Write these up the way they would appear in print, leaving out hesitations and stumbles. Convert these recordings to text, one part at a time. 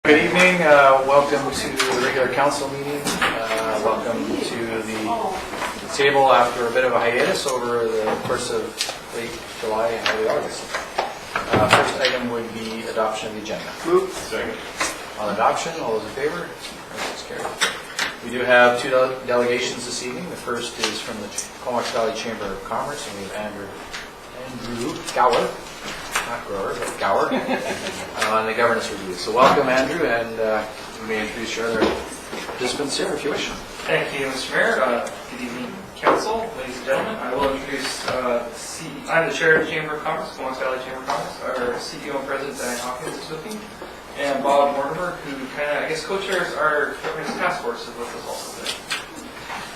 Good evening. Welcome to the regular council meeting. Welcome to the table after a bit of a hiatus over the course of late July and early August. First item would be adoption of the agenda. Move. Second. On adoption, all those in favor? That's carried. We do have two delegations this evening. The first is from the Comox Valley Chamber of Commerce, and we have Andrew Gower. Not Grower, but Gower, on the governance review. So welcome, Andrew, and you may introduce your other participants here if you wish. Thank you, Mr. Mayor. Good evening, Council, ladies and gentlemen. I will introduce I'm the Chair of the Chamber of Commerce, Comox Valley Chamber of Commerce. Our CEO and President, Diane Hawkins, is with me, and Bob Mortimer, who co-chairs our governance task force, is with us also today.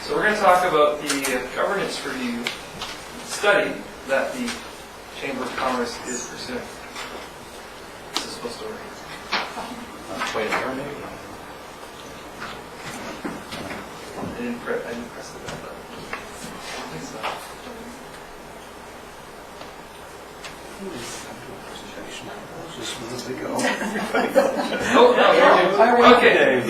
So we're going to talk about the governance review study that the Chamber of Commerce is pursuing. This is supposed to work. Wait a minute, maybe. I didn't press the button. I think so. Okay.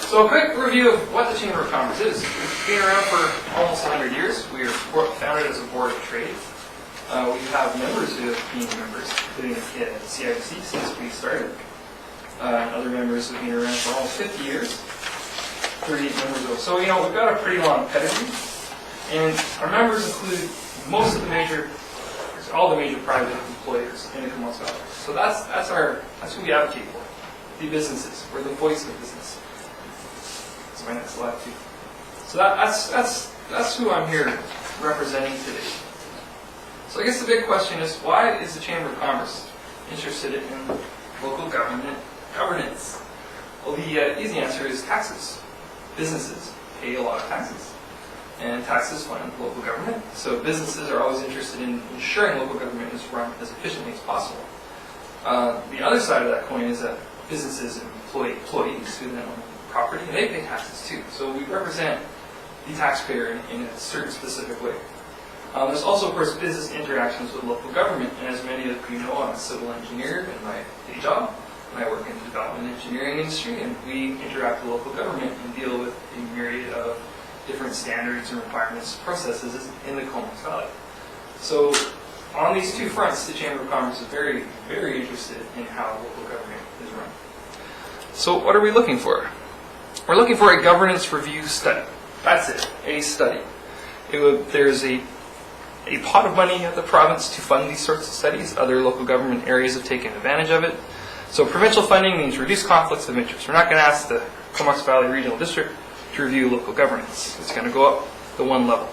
So a quick review of what the Chamber of Commerce is. We've been around for almost 100 years. We are founded as a board of trade. We have members who have been members, including the CIBC since we started. Other members have been around for almost 50 years, 38 members ago. So, we've got a pretty long pedigree. And our members include all the major private employers in the Comox Valley. So that's who we advocate for, the businesses. We're the voice of business. That's my next slide too. So that's who I'm here representing today. So I guess the big question is, why is the Chamber of Commerce interested in local government governance? Well, the easy answer is taxes. Businesses pay a lot of taxes, and taxes fund local government. So businesses are always interested in ensuring local government is run as efficiently as possible. The other side of that coin is that businesses employ employees who then own property, and they pay taxes too. So we represent the taxpayer in a certain specific way. There's also, of course, business interactions with local government, and as many of you know, I'm a civil engineer in my day job, and I work in the development engineering industry, and we interact with local government and deal with a myriad of different standards and requirements, processes in the Comox Valley. So on these two fronts, the Chamber of Commerce is very, very interested in how local government is run. So what are we looking for? We're looking for a governance review study. That's it, a study. There's a pot of money at the province to fund these sorts of studies. Other local government areas have taken advantage of it. So provincial funding means reduced conflicts of interest. We're not going to ask the Comox Valley Regional District to review local governance. It's going to go up to one level.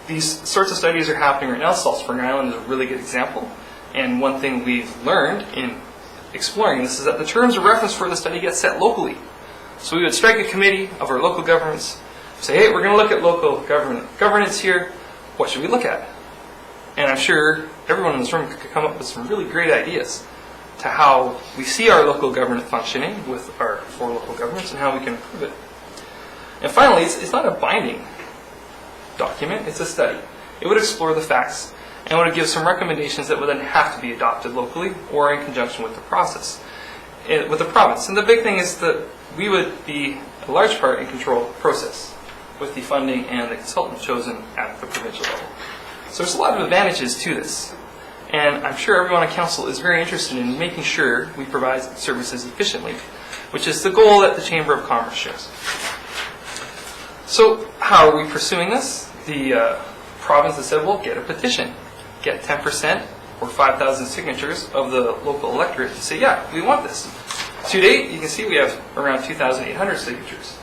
These sorts of studies are happening right now. Salt Spring Island is a really good example. And one thing we've learned in exploring this is that the terms of reference for the study get set locally. So we would strike a committee of our local governments, say, hey, we're going to look at local governance here. What should we look at? And I'm sure everyone in this room could come up with some really great ideas to how we see our local government functioning with our four local governments and how we can improve it. And finally, it's not a binding document, it's a study. It would explore the facts and would give some recommendations that would then have to be adopted locally or in conjunction with the process, with the province. And the big thing is that we would be, a large part, in control of the process, with the funding and the consultant chosen at the provincial level. So there's a lot of advantages to this. And I'm sure everyone on council is very interested in making sure we provide services efficiently, which is the goal that the Chamber of Commerce shares. So how are we pursuing this? The province has said, well, get a petition. Get 10% or 5,000 signatures of the local electorate to say, yeah, we want this. To date, you can see we have around 2,800 signatures.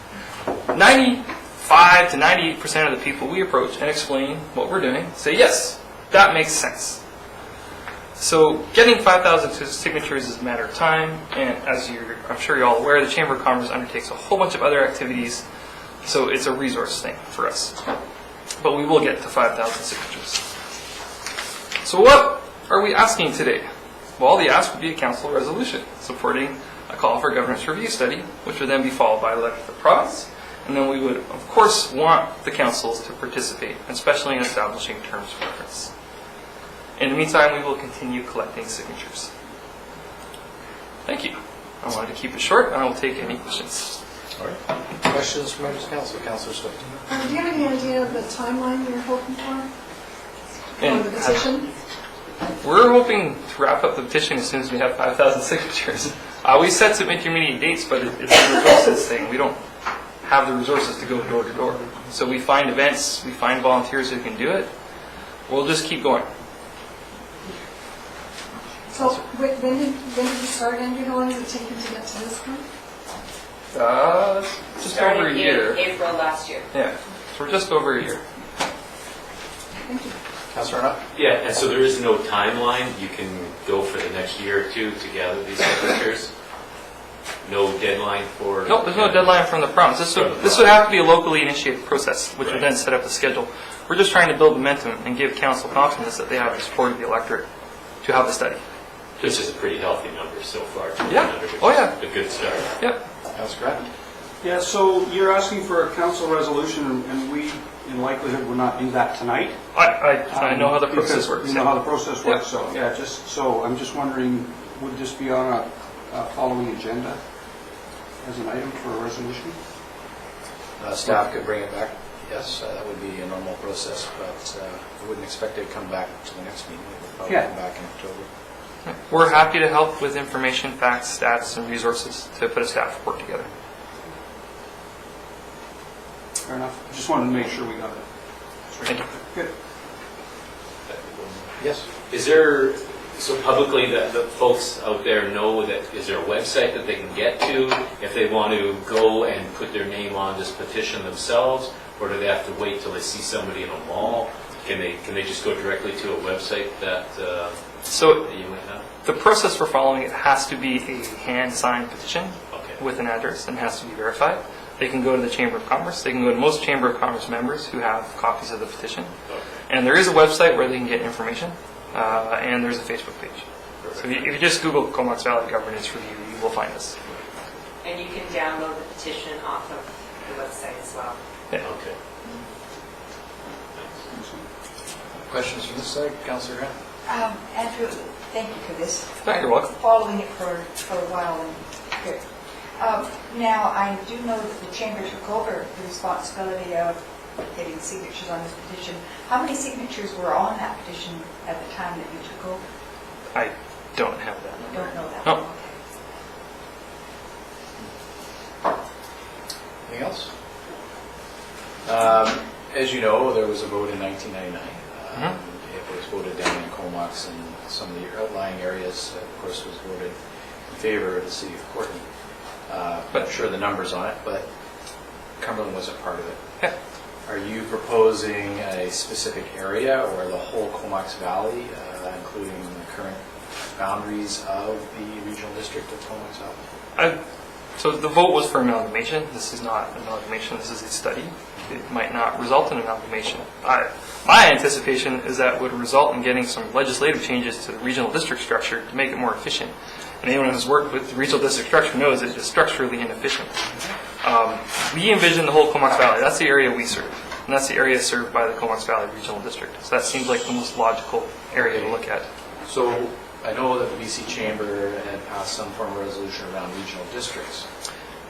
95 to 98% of the people we approach and explain what we're doing say, yes, that makes sense. So getting 5,000 signatures is a matter of time, and as I'm sure you're all aware, the Chamber of Commerce undertakes a whole bunch of other activities, so it's a resource thing for us. But we will get to 5,000 signatures. So what are we asking today? Well, the ask would be a council resolution supporting a call for a governance review study, which would then be followed by a letter to the province. And then we would, of course, want the councils to participate, especially in establishing terms of reference. In the meantime, we will continue collecting signatures. Thank you. I wanted to keep it short, and I will take any questions. All right. Questions from members of council? Councillor Swift. Do you have any idea of the timeline you're hoping for? And For the petition? we're hoping to wrap up the petition as soon as we have 5,000 signatures. We set some intermediate dates, but it's a resources thing. We don't have the resources to go door to door. So we find events, we find volunteers who can do it. We'll just keep going. So when did you start, Andrew? How long has it taken to get to this point? Just Started over a year. in April last year. Yeah, so we're just over a year. Thank you. Councillor Arnott? Yeah, and so there is no timeline. You can go for the next year or two to gather these signatures. No deadline for... No, there's no deadline from the province. This would have to be a locally initiated process, which would then set up a schedule. We're just trying to build momentum and give council confidence that they have the support of the electorate to have the study. This is a pretty healthy number so far. Yeah. 200, which Oh, yeah. is a good start. Yep. Councillor Grattan? Yeah, so you're asking for a council resolution, and we, in likelihood, will not do that tonight. I know how the process Because works. You know how the process works, Yeah. so, yeah, I'm just wondering, would this be on a following agenda as an item for a resolution? Staff could bring it back. Yes, that would be a normal process, but I wouldn't expect it to come back to the next meeting. It would probably Yeah. come back in October. We're happy to help with information, facts, stats, and resources to put a staff report together. Fair enough. Just wanted to make sure we got it. Thank you. Good. Yes. Is there, so publicly that the folks out there know that, is there a website that they can get to if they want to go and put their name on this petition themselves? Or do they have to wait till they see somebody in a mall? Can they just go directly to a website that So you might have? the process for following it has to be a hand-signed petition Okay. with an address and has to be verified. They can go to the Chamber of Commerce. They can go to most Chamber of Commerce members who have copies of the petition. Okay. And there is a website where they can get information, and there's a Facebook page. So if you just Google Comox Valley Governance Review, you will find us. And you can download the petition off of the website as well. Yeah. Okay. Questions from this side? Councillor Grant? Andrew, thank you for this. You're welcome. Following it for a while and good. Now, I do know that the Chamber took over the responsibility of getting signatures on this petition. How many signatures were on that petition at the time that you took over? I don't have that You number. don't know that? No. Okay. Anything else? As you know, there was a vote in 1999. It was voted down in Comox, and some of the outlying areas, of course, was voted in favor of the city of Courtney. Not sure the numbers on it, but Cumberland wasn't part of it. Yeah. Are you proposing a specific area or the whole Comox Valley, including the current boundaries of the regional district of Comox Valley? So the vote was for amalgamation. This is not an amalgamation. This is a study. It might not result in amalgamation. My anticipation is that would result in getting some legislative changes to the regional district structure to make it more efficient. And anyone who's worked with the regional district structure knows it is structurally inefficient. We envision the whole Comox Valley. That's the area we serve. And that's the area served by the Comox Valley Regional District. So that seems like the most logical area to look at. So I know that the BC Chamber had passed some form of resolution around regional districts.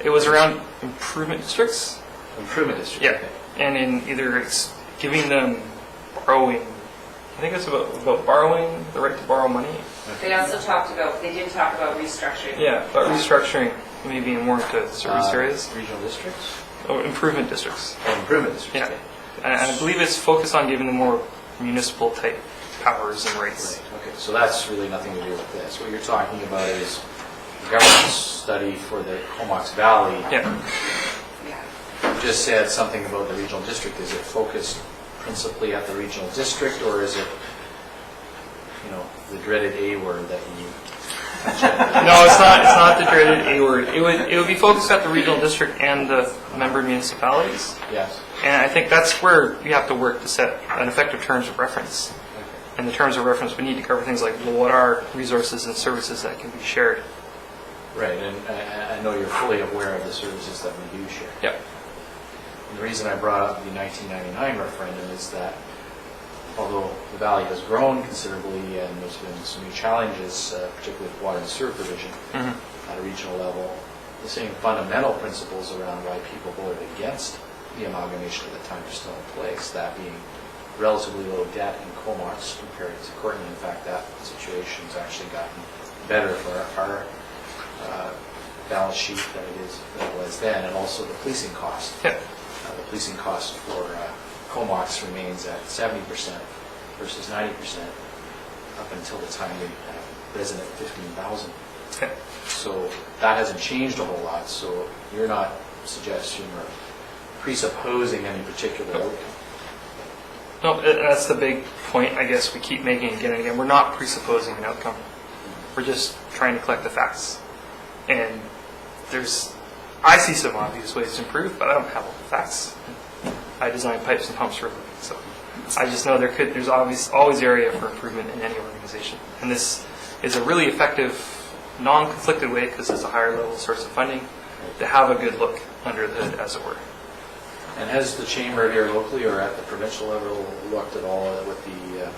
It was around improvement districts. Improvement districts. Yeah. Okay. And in either giving them borrowing, I think it's about borrowing, the right to borrow money. They also they did talk about restructuring. Yeah, but restructuring maybe more into service areas. Regional districts? Oh, improvement districts. Oh, improvement districts. Yeah. okay. And I believe it's focused on giving them more municipal type powers and rates. Right, okay, so that's really nothing to do with this. What you're talking about is the governance study for the Comox Valley. Yeah. Yeah. Just said something about the regional district. Is it focused principally at the regional district, or is it, the dreaded A word that you No, it's not the dreaded A word. It would be focused at the regional district and the member municipalities. Yes. And I think that's where you have to work to set an effective terms of reference. And the terms of reference, we need to cover things like, well, what are resources and services that can be shared? Right, and I know you're fully aware of the services that we do share. Yep. And the reason I brought up the 1999 referendum is that although the valley has grown considerably and there's been some new challenges, particularly with water and sewer provision at a regional level, the same fundamental principles around why people voted against the amalgamation at the time are still in place, that being relatively low debt in Comox compared to Courtney. In fact, that situation's actually gotten better for our balance sheet than it was then, and also the policing cost. Yeah. The policing cost for Comox remains at 70% versus 90% up until the time we risen at 15,000. Okay. So that hasn't changed a whole lot, so you're not suggesting or presupposing any particular outcome. No, that's the big point I guess we keep making again and again. We're not presupposing an outcome. We're just trying to collect the facts. And I see some obvious ways to improve, but I don't have all the facts. I design pipes and pumps for a living, so I just know there's always area for improvement in any organization. And this is a really effective, non-conflicted way, because it's a higher level source of funding, to have a good look under the hood, as it were. And has the chamber here locally or at the provincial level looked at all at what the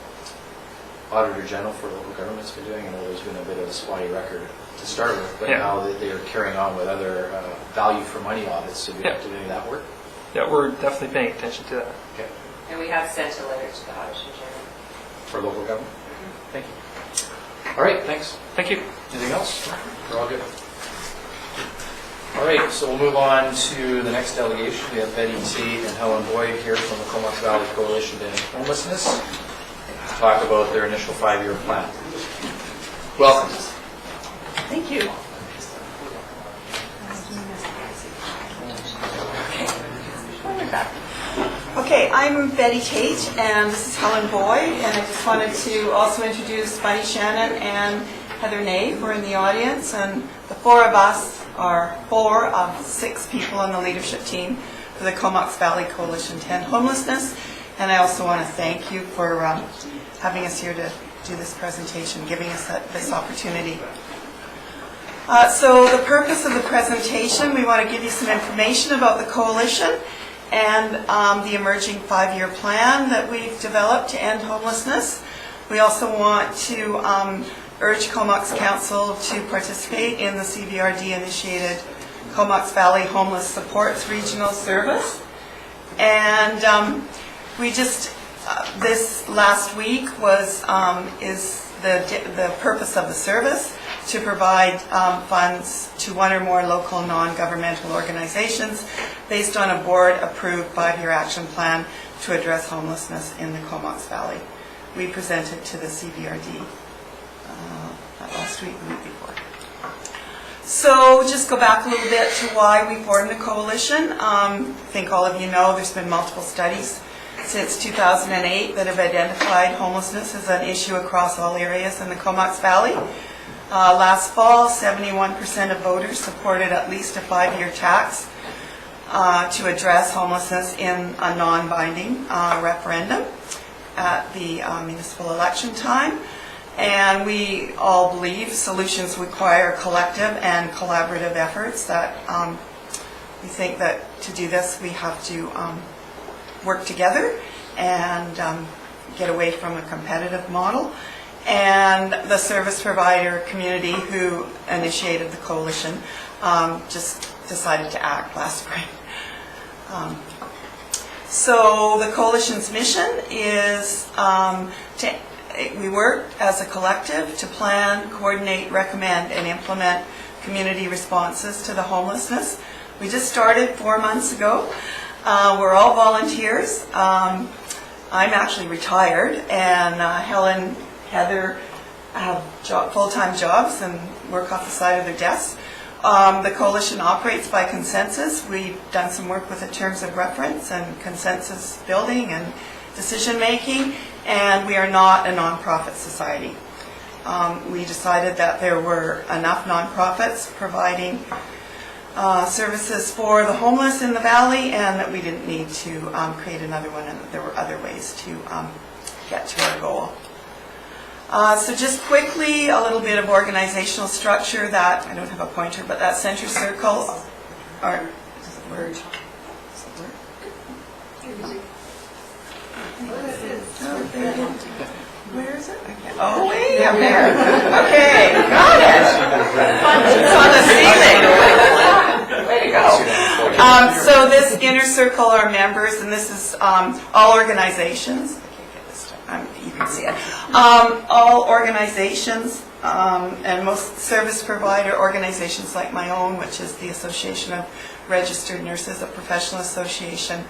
Auditor General for local government's been doing? I know there's been a bit of a spotty record to start with, but Yeah. now that they are carrying on with other value for money audits, so we Yeah. have to do that work. Yeah, we're definitely paying attention to that. Okay. And we have sent a letter to the Auditor General. For local government? Thank you. All right, thanks. Thank you. Anything else? We're all good. All right, so we'll move on to the next delegation. We have Betty Tate and Helen Boyd here from the Comox Valley Coalition to End Homelessness to talk about their initial 5-year plan. Welcome. Thank you. Okay, I'm Betty Tate, and this is Helen Boyd, and I just wanted to also introduce Bunny Shannon and Heather Ney, who are in the audience, and the four of us are 4 of 6 people on the leadership team for the Comox Valley Coalition to End Homelessness, and I also want to thank you for having us here to do this presentation, giving us this opportunity. So the purpose of the presentation, we want to give you some information about the coalition and the emerging 5-year plan that we've developed to end homelessness. We also want to urge Comox Council to participate in the CVRD-initiated Comox Valley Homeless Supports Regional Service. And we just, this last week is the purpose of the service, to provide funds to 1 or more local non-governmental organizations based on a board-approved 5-year action plan to address homelessness in the Comox Valley. We presented to the CVRD not last week, the week before. So just go back a little bit to why we formed the coalition. I think all of you know there's been multiple studies since 2008 that have identified homelessness as an issue across all areas in the Comox Valley. Last fall, 71% of voters supported at least a 5-year tax to address homelessness in a non-binding referendum at the municipal election time. And we all believe solutions require collective and collaborative efforts, that we think that to do this we have to work together and get away from a competitive model. And the service provider community who initiated the coalition just decided to act last spring. So the coalition's mission is we work as a collective to plan, coordinate, recommend, and implement community responses to the homelessness. We just started 4 months ago. We're all volunteers. I'm actually retired, and Helen, Heather have full-time jobs and work off the side of their desks. The coalition operates by consensus. We've done some work with the terms of reference and consensus building and decision-making, and we are not a nonprofit society. We decided that there were enough nonprofits providing services for the homeless in the valley, and that we didn't need to create another one, and that there were other ways to get to our goal. So just quickly, a little bit of organizational structure. That, I don't have a pointer, but that center circle, or, does it work? Does it work? Where is it? I can't- Oh, way up there. Okay, got it. It's on the ceiling. Way to go. So this inner circle are members, and this is all organizations. I can't get this to, you can see it. All organizations and most service provider organizations like my own, which is the Association of Registered Nurses, a professional association,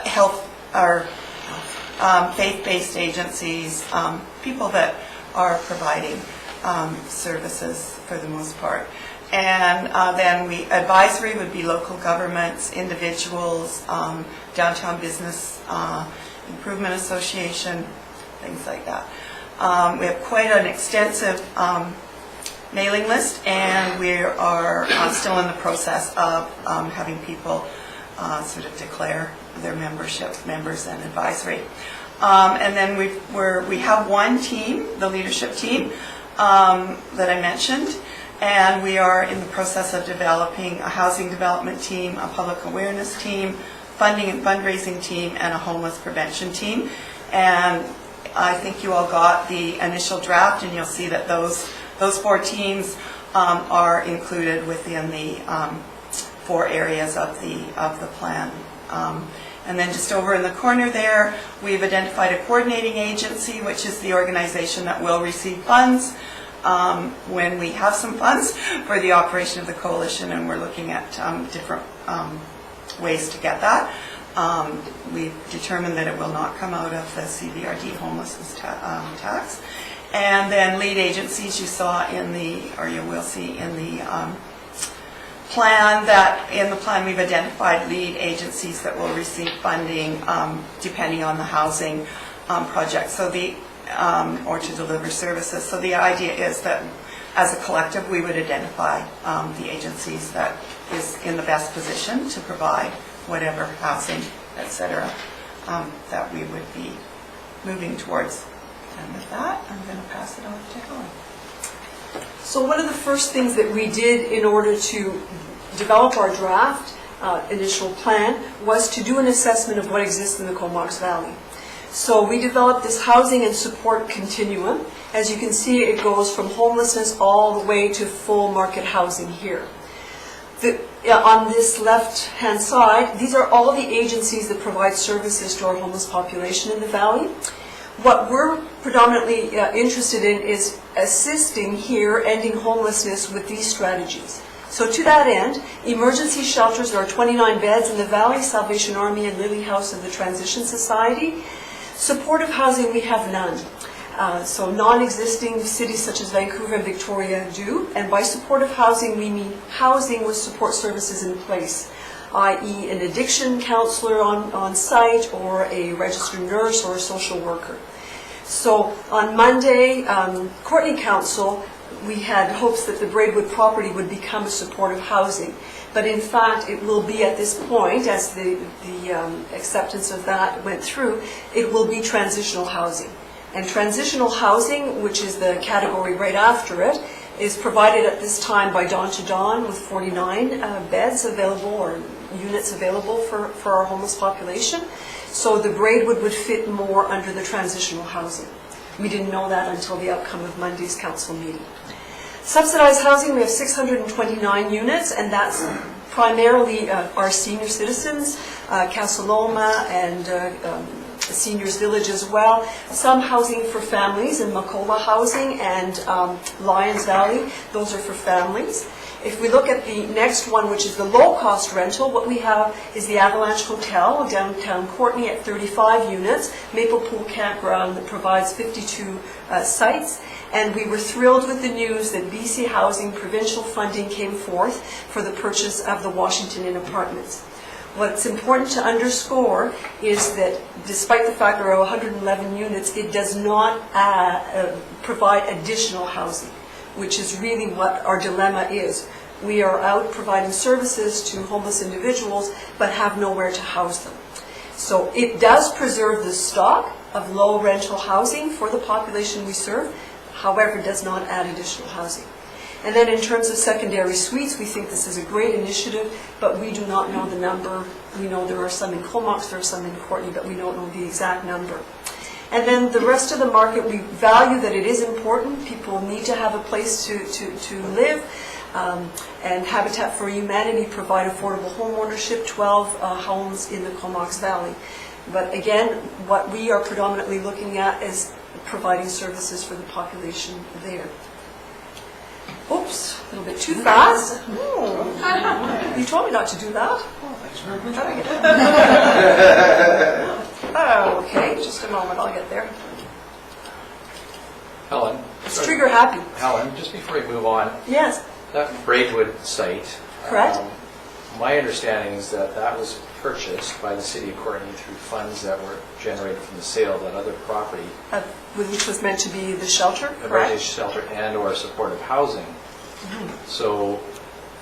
health or faith-based agencies, people that are providing services for the most part. And then advisory would be local governments, individuals, downtown business improvement association, things like that. We have quite an extensive mailing list, and we are still in the process of having people sort of declare their membership, members and advisory. And then we have one team, the leadership team that I mentioned, and we are in the process of developing a housing development team, a public awareness team, funding and fundraising team, and a homeless prevention team. And I think you all got the initial draft, and you'll see that those 4 teams are included within the 4 areas of the plan. And then just over in the corner there, we've identified a coordinating agency, which is the organization that will receive funds when we have some funds for the operation of the coalition, and we're looking at different ways to get that. We've determined that it will not come out of the CVRD homelessness tax. And then lead agencies you saw or you will see in the plan, that in the plan we've identified lead agencies that will receive funding depending on the housing project, so or to deliver services. So the idea is that as a collective we would identify the agencies that is in the best position to provide whatever housing, etc., that we would be moving towards. And with that, I'm going to pass it off to Helen. So one of the first things that we did in order to develop our draft initial plan was to do an assessment of what exists in the Comox Valley. So we developed this housing and support continuum. As you can see, it goes from homelessness all the way to full market housing here. On this left-hand side, these are all the agencies that provide services to our homeless population in the valley. What we're predominantly interested in is assisting here, ending homelessness with these strategies. So to that end, emergency shelters, there are 29 beds in the valley, Salvation Army and Lily House of the Transition Society. Supportive housing, we have none. So non-existing cities such as Vancouver and Victoria do, and by supportive housing we mean housing with support services in place, i.e. an addiction counselor on site, or a registered nurse, or a social worker. So on Monday, Courtney Council, we had hopes that the Braidwood property would become a supportive housing. But in fact, it will be at this point, as the acceptance of that went through, it will be transitional housing. And transitional housing, which is the category right after it, is provided at this time by Dawn to Dawn with 49 beds available, or units available for our homeless population. So the Braidwood would fit more under the transitional housing. We didn't know that until the outcome of Monday's council meeting. Subsidized housing, we have 629 units, and that's primarily our senior citizens, Casa Loma and Seniors Village as well. Some housing for families in Makola Housing and Lions Valley, those are for families. If we look at the next one, which is the low-cost rental, what we have is the Avalanche Hotel, downtown Courtney at 35 units, Maple Pool Campground that provides 52 sites. And we were thrilled with the news that BC Housing provincial funding came forth for the purchase of the Washington Inn apartments. What's important to underscore is that despite the fact there are 111 units, it does not provide additional housing, which is really what our dilemma is. We are out providing services to homeless individuals, but have nowhere to house them. So it does preserve the stock of low rental housing for the population we serve, however, does not add additional housing. And then in terms of secondary suites, we think this is a great initiative, but we do not know the number. We know there are some in Comox, there are some in Courtney, but we don't know the exact number. And then the rest of the market, we value that it is important. People need to have a place to live. And Habitat for Humanity provide affordable home ownership, 12 homes in the Comox Valley. But again, what we are predominantly looking at is providing services for the population there. Oops, a little bit too fast. You told me not to do that. Thanks very much. How did I get that? Oh, okay, just a moment, I'll get there. Helen? It's trigger happy. Helen, just before we move on, Yes, that Braidwood site. Correct. My understanding is that that was purchased by the city of Courtney through funds that were generated from the sale of that other property, which was meant to be the shelter, a correct? British shelter and/or supportive housing. So,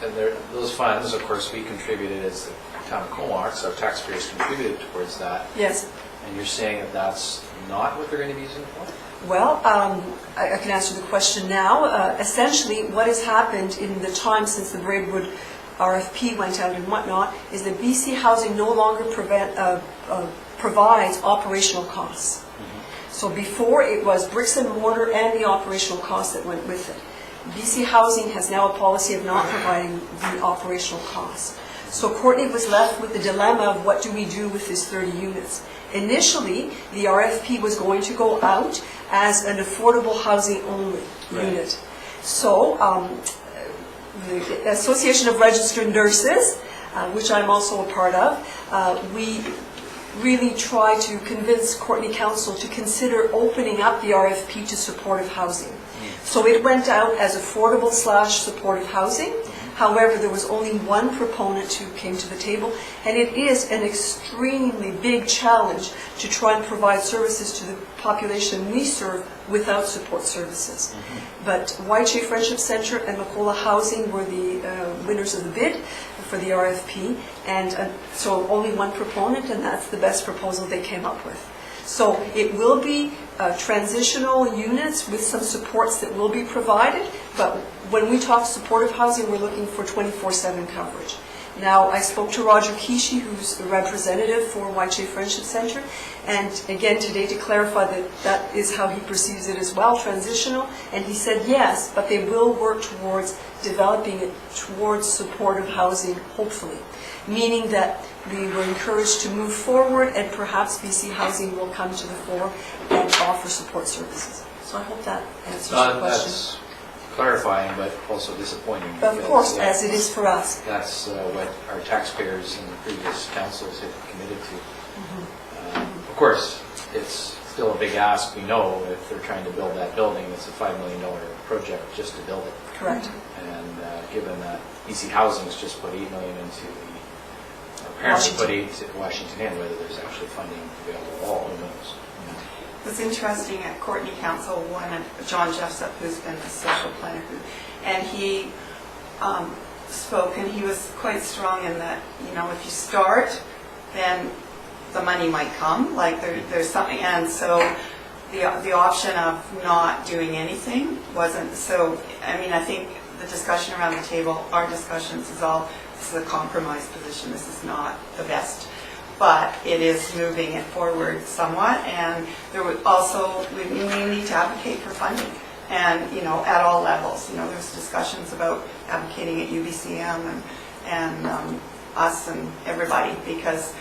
and those funds, of course, we contributed as the town of Comox, our taxpayers contributed towards that. Yes. And you're saying that that's not what they're going to be using it for? Well, I can answer the question now. Essentially, what has happened in the time since the Braidwood RFP went out and whatnot is that BC Housing no longer provides operational costs. So before it was bricks and mortar and the operational costs that went with it. BC Housing has now a policy of not providing the operational costs. So Courtney was left with the dilemma of what do we do with these 30 units. Initially, the RFP was going to go out as an affordable housing only unit. So the Association of Registered Nurses, which I'm also a part of, we really try to convince Courtney Council to consider opening up the RFP to supportive housing. So it went out as affordable/supportive housing. However, there was only one proponent who came to the table, and it is an extremely big challenge to try and provide services to the population we serve without support services. But YCHA Friendship Center and Macola Housing were the winners of the bid for the RFP, and so only one proponent, and that's the best proposal they came up with. So it will be transitional units with some supports that will be provided, but when we talk supportive housing, we're looking for 24/7 coverage. Now, I spoke to Roger Kishi, who's the representative for YCHA Friendship Center, and again today to clarify that that is how he perceives it as well, transitional, and he said yes, but they will work towards developing it towards supportive housing, hopefully, meaning that we were encouraged to move forward and perhaps BC Housing will come to the fore and offer support services. So I hope that answers your question. That's clarifying, but also disappointing. Of because course, as it is for us. That's what our taxpayers and the previous councils have committed to. Of course, it's still a big ask. We know if they're trying to build that building, it's a $5 million project just to build it. Correct. And given that BC Housing's just put $8 million into the, apparently put $8 to Washington Inn, whether there's actually funding available at all, who knows? It was interesting at Courtney Council, John Jessup, who's been the social planner, and he spoke, and he was quite strong in that, you know, if you start, then the money might come, like there's something, and so the option of not doing anything wasn't, so, I mean, I think the discussion around the table, our discussions is all, this is a compromise position, this is not the best, but it is moving it forward somewhat, and there would also, we need to advocate for funding, and, you know, at all levels. You know, there's discussions about advocating at UBCM and us and everybody, because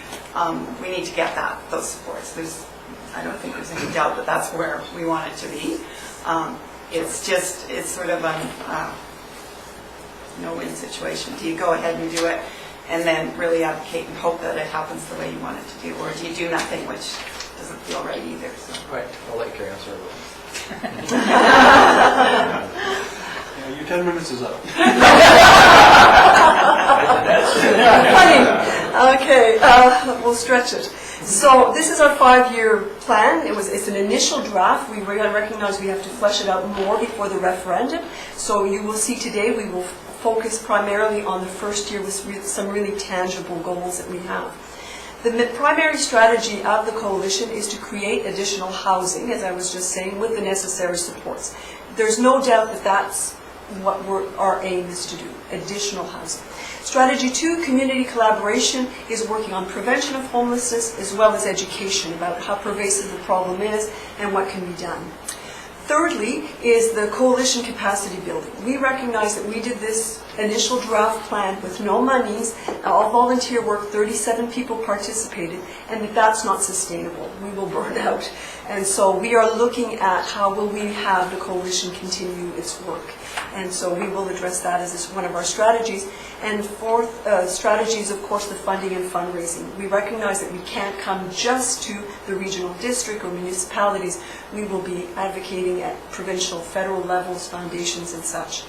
we need to get those supports. I don't think there's any doubt that that's where we want it to be. It's sort of a no-win situation. Do you go ahead and do it and then really advocate and hope that it happens the way you want it to do, or do you do nothing, which doesn't feel right either? So. Right, I'll let Carrie answer. Yeah, your 10 minutes is up. Funny. Okay, we'll stretch it. So this is our 5-year plan. It's an initial draft. We recognize we have to flesh it out more before the referendum. So you will see today we will focus primarily on the first year with some really tangible goals that we have. The primary strategy of the coalition is to create additional housing, as I was just saying, with the necessary supports. There's no doubt that that's what our aim is to do, additional housing. Strategy 2, community collaboration, is working on prevention of homelessness as well as education about how pervasive the problem is and what can be done. Thirdly is the coalition capacity building. We recognize that we did this initial draft plan with no monies, all volunteer work, 37 people participated, and that's not sustainable. We will burn out. And so we are looking at how will we have the coalition continue its work. And so we will address that as one of our strategies. And fourth strategy is, of course, the funding and fundraising. We recognize that we can't come just to the regional district or municipalities. We will be advocating at provincial, federal levels, foundations and such.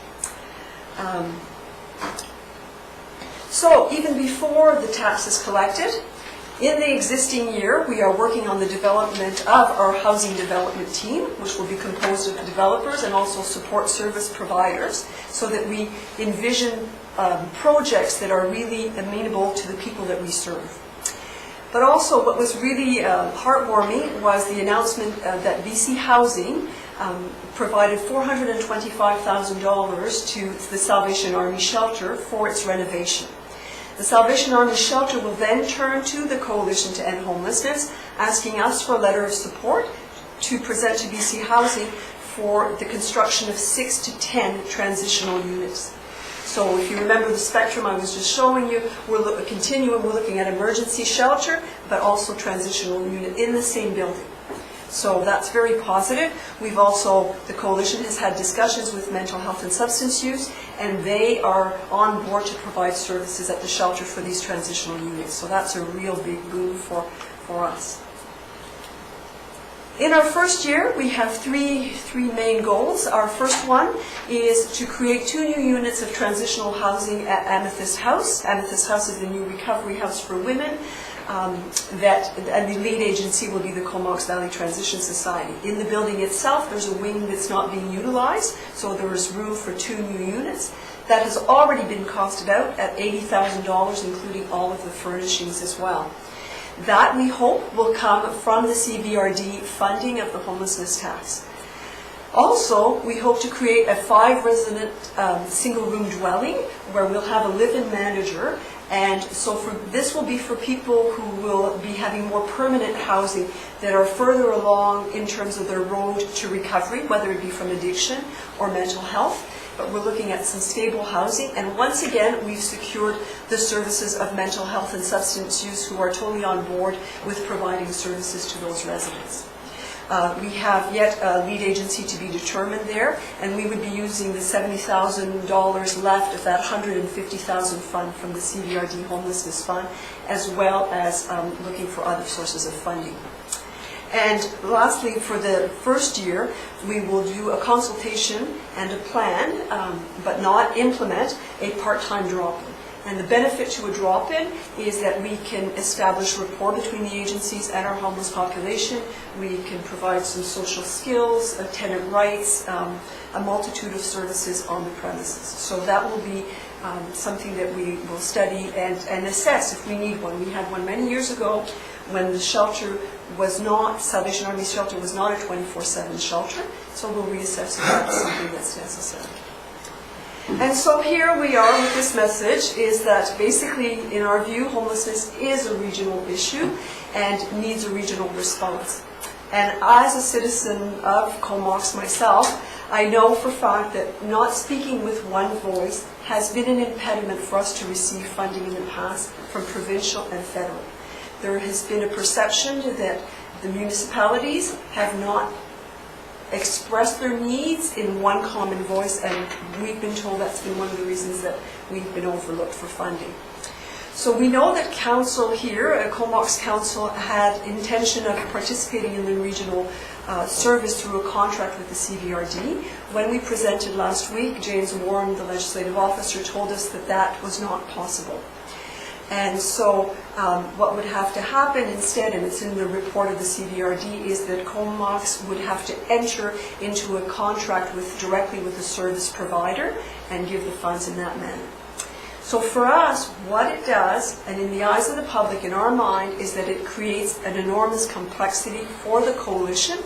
So even before the tax is collected, in the existing year, we are working on the development of our housing development team, which will be composed of developers and also support service providers, so that we envision projects that are really amenable to the people that we serve. But also what was really heartwarming was the announcement that BC Housing provided $425,000 to the Salvation Army shelter for its renovation. The Salvation Army shelter will then turn to the Coalition to End Homelessness, asking us for a letter of support to present to BC Housing for the construction of 6 to 10 transitional units. So if you remember the spectrum I was just showing you, we're looking at emergency shelter, but also transitional unit in the same building. So that's very positive. We've also, the coalition has had discussions with mental health and substance use, and they are on board to provide services at the shelter for these transitional units. So that's a real big boon for us. In our first year, we have three main goals. Our first one is to create 2 new units of transitional housing at Amethyst House. Amethyst House is the new recovery house for women. And the lead agency will be the Comox Valley Transition Society. In the building itself, there's a wing that's not being utilized, so there is room for 2 new units. That has already been costed out at $80,000, including all of the furnishings as well. That, we hope, will come from the CVRD funding of the homelessness tax. Also, we hope to create a 5-resident single-room dwelling where we'll have a live-in manager. And so this will be for people who will be having more permanent housing that are further along in terms of their road to recovery, whether it be from addiction or mental health. But we're looking at some stable housing. And once again, we've secured the services of mental health and substance use who are totally on board with providing services to those residents. We have yet a lead agency to be determined there, and we would be using the $70,000 left of that $150,000 fund from the CVRD Homelessness Fund, as well as looking for other sources of funding. And lastly, for the first year, we will do a consultation and a plan, but not implement a part-time drop-in. And the benefit to a drop-in is that we can establish rapport between the agencies and our homeless population. We can provide some social skills, tenant rights, a multitude of services on the premises. So that will be something that we will study and assess if we need one. We had one many years ago when the shelter was not, Salvation Army shelter was not a 24/7 shelter. So we'll reassess if that's something that's necessary. And so here we are with this message, is that basically, in our view, homelessness is a regional issue and needs a regional response. And as a citizen of Comox myself, I know for a fact that not speaking with one voice has been an impediment for us to receive funding in the past from provincial and federal. There has been a perception that the municipalities have not express their needs in one common voice, and we've been told that's been one of the reasons that we've been overlooked for funding. So we know that council here, Comox Council, had intention of participating in the regional service through a contract with the CVRD. When we presented last week, James Warren, the legislative officer, told us that that was not possible. And so what would have to happen instead, and it's in the report of the CVRD, is that Comox would have to enter into a contract directly with the service provider and give the funds in that manner. So for us, what it does, and in the eyes of the public, in our mind, is that it creates an enormous complexity for the coalition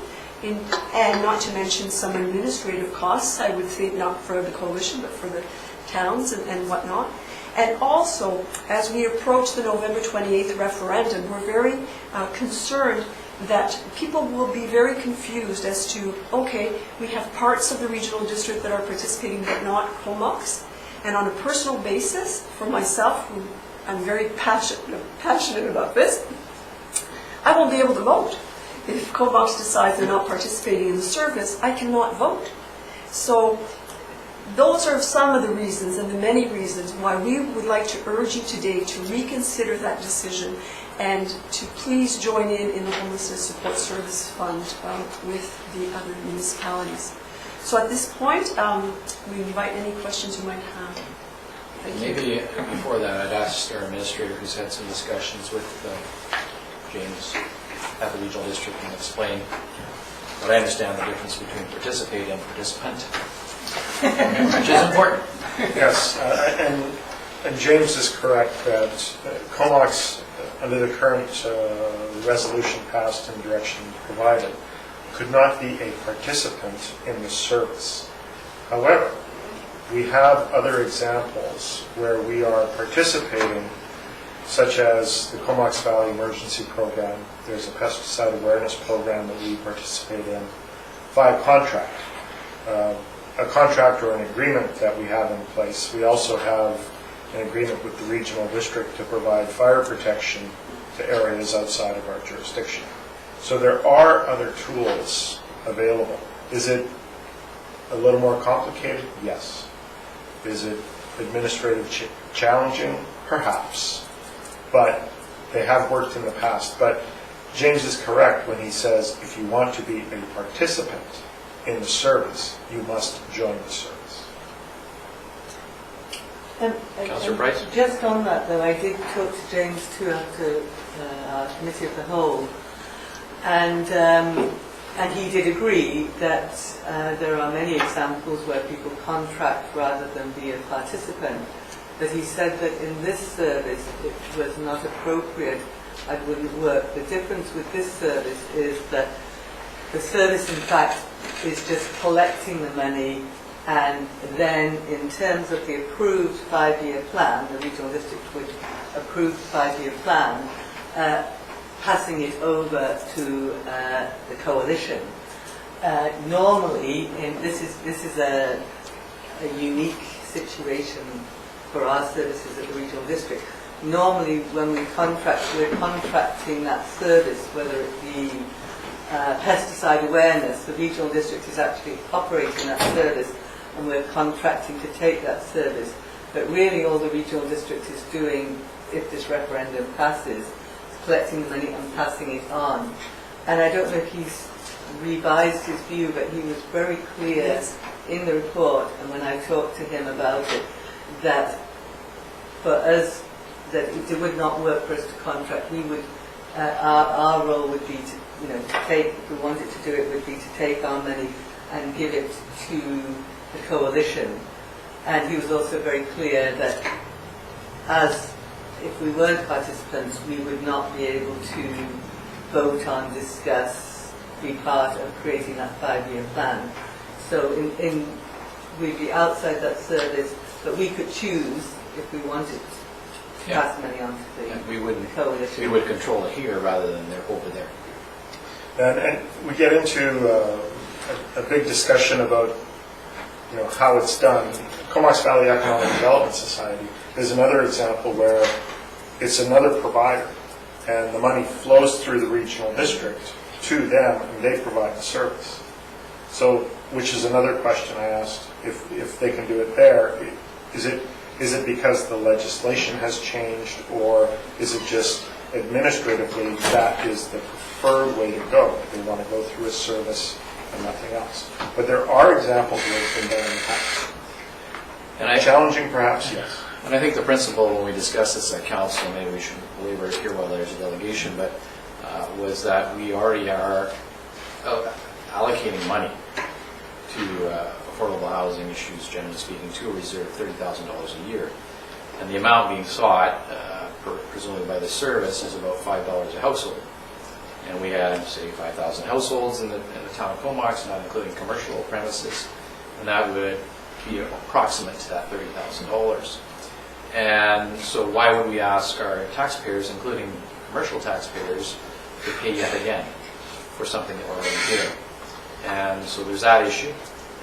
and not to mention some administrative costs, I would think, not for the coalition, but for the towns and whatnot. And also, as we approach the November 28th referendum, we're very concerned that people will be very confused as to, okay, we have parts of the regional district that are participating but not Comox. And on a personal basis, for myself, who I'm very passionate about this, I won't be able to vote. If Comox decides they're not participating in the service, I cannot vote. So those are some of the reasons and the many reasons why we would like to urge you today to reconsider that decision and to please join in the Homelessness Support Service Fund with the other municipalities. So at this point, we invite any questions you might have. Thank you. Maybe before that, I'd asked our administrator, who's had some discussions with James at the regional district, and explain what I understand the difference between participate and participant, which is important. Yes, and James is correct that Comox, under the current resolution passed and direction provided, could not be a participant in the service. However, we have other examples where we are participating, such as the Comox Valley Emergency Program. There's a pesticide awareness program that we participate in via contract. A contract or an agreement that we have in place. We also have an agreement with the regional district to provide fire protection to areas outside of our jurisdiction. So there are other tools available. Is it a little more complicated? Yes. Is it administrative challenging? Perhaps. But they have worked in the past. But James is correct when he says if you want to be a participant in the service, you must join the service. Councillor Price? Just on that, though, I did talk to James too after our committee of the whole, and he did agree that there are many examples where people contract rather than be a participant. But he said that in this service it was not appropriate, it wouldn't work. The difference with this service is that the service, in fact, is just collecting the money, and then in terms of the approved 5-year plan, the regional district would approve the 5-year plan, passing it over to the coalition. Normally, this is a unique situation for our services at the regional district. Normally, when we contract, we're contracting that service, whether it be pesticide awareness. The regional district is actually operating that service, and we're contracting to take that service. But really all the regional district is doing, if this referendum passes, is collecting the money and passing it on. And I don't know if he's revised his view, but he was very clear in the report, and when I talked to him about it, that for us, that it would not work for us to contract. We would, our role would be to, to take, if we wanted to do it, would be to take our money and give it to the coalition. And he was also very clear that as if we weren't participants, we would not be able to vote on, discuss, be part of creating that 5-year plan. So we'd be outside that service, but we could choose if we wanted to pass money on to the coalition. We would control it here rather than over there. And we get into a big discussion about how it's done. Comox Valley Economic Development Society is another example where it's another provider, and the money flows through the regional district to them, and they provide the service. So, which is another question I asked, if they can do it there. Is it because the legislation has changed, or is it just administratively that is the preferred way to go? They want to go through a service and nothing else. But there are examples where it's been done in the past. And challenging, perhaps, yes. And I think the principle when we discussed this at council, maybe we shouldn't belabor it here while there's a delegation, but was that we already are allocating money to affordable housing issues, generally speaking, to a reserve $30,000 a year. And the amount being sought, presumably by the service, is about $5 a household. and we had, say, 5,000 households in the town of Comox, not including commercial premises, and that would be approximate to that $30,000. And so why would we ask our taxpayers, including commercial taxpayers, to pay yet again for something that we're already doing? And so there's that issue.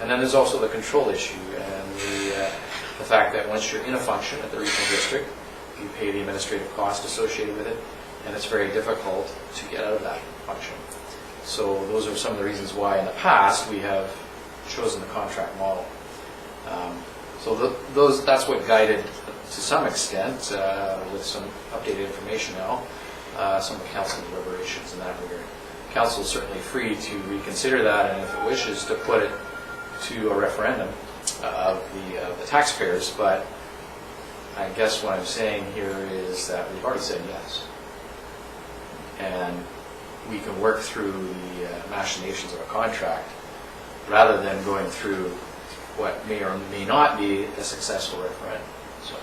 And then there's also the control issue and the fact that once you're in a function at the regional district, you pay the administrative cost associated with it, and it's very difficult to get out of that function. So those are some of the reasons why in the past we have chosen the contract model. That's what guided, to some extent, with some updated information now, some of the council deliberations in that regard. Council is certainly free to reconsider that, and if it wishes, to put it to a referendum of the taxpayers. But I guess what I'm saying here is that we've already said yes, and we can work through the machinations of a contract rather than going through what may or may not be a successful referendum. So.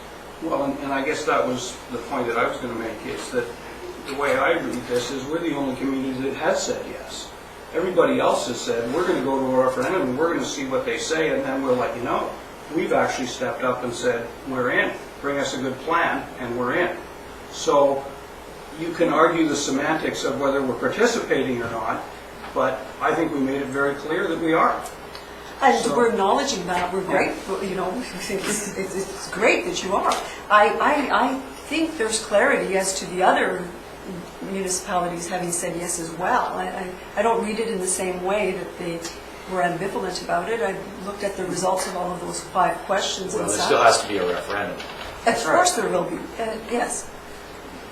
Well, and I guess that was the point that I was going to make, is that the way I read this is we're the only community that has said yes. Everybody else has said, we're going to go to a referendum and we're going to see what they say, and then we'll let you know. We've actually stepped up and said, we're in. Bring us a good plan, and we're in. So you can argue the semantics of whether we're participating or not, but I think we made it very clear that we are. And we're acknowledging that. We're grateful, you know, it's great that you are. I think there's clarity as to the other municipalities having said yes as well. I don't read it in the same way that they were ambivalent about it. I looked at the results of all of those 5 questions. Well, and there such. still has to be a referendum. Of course there will be, yes.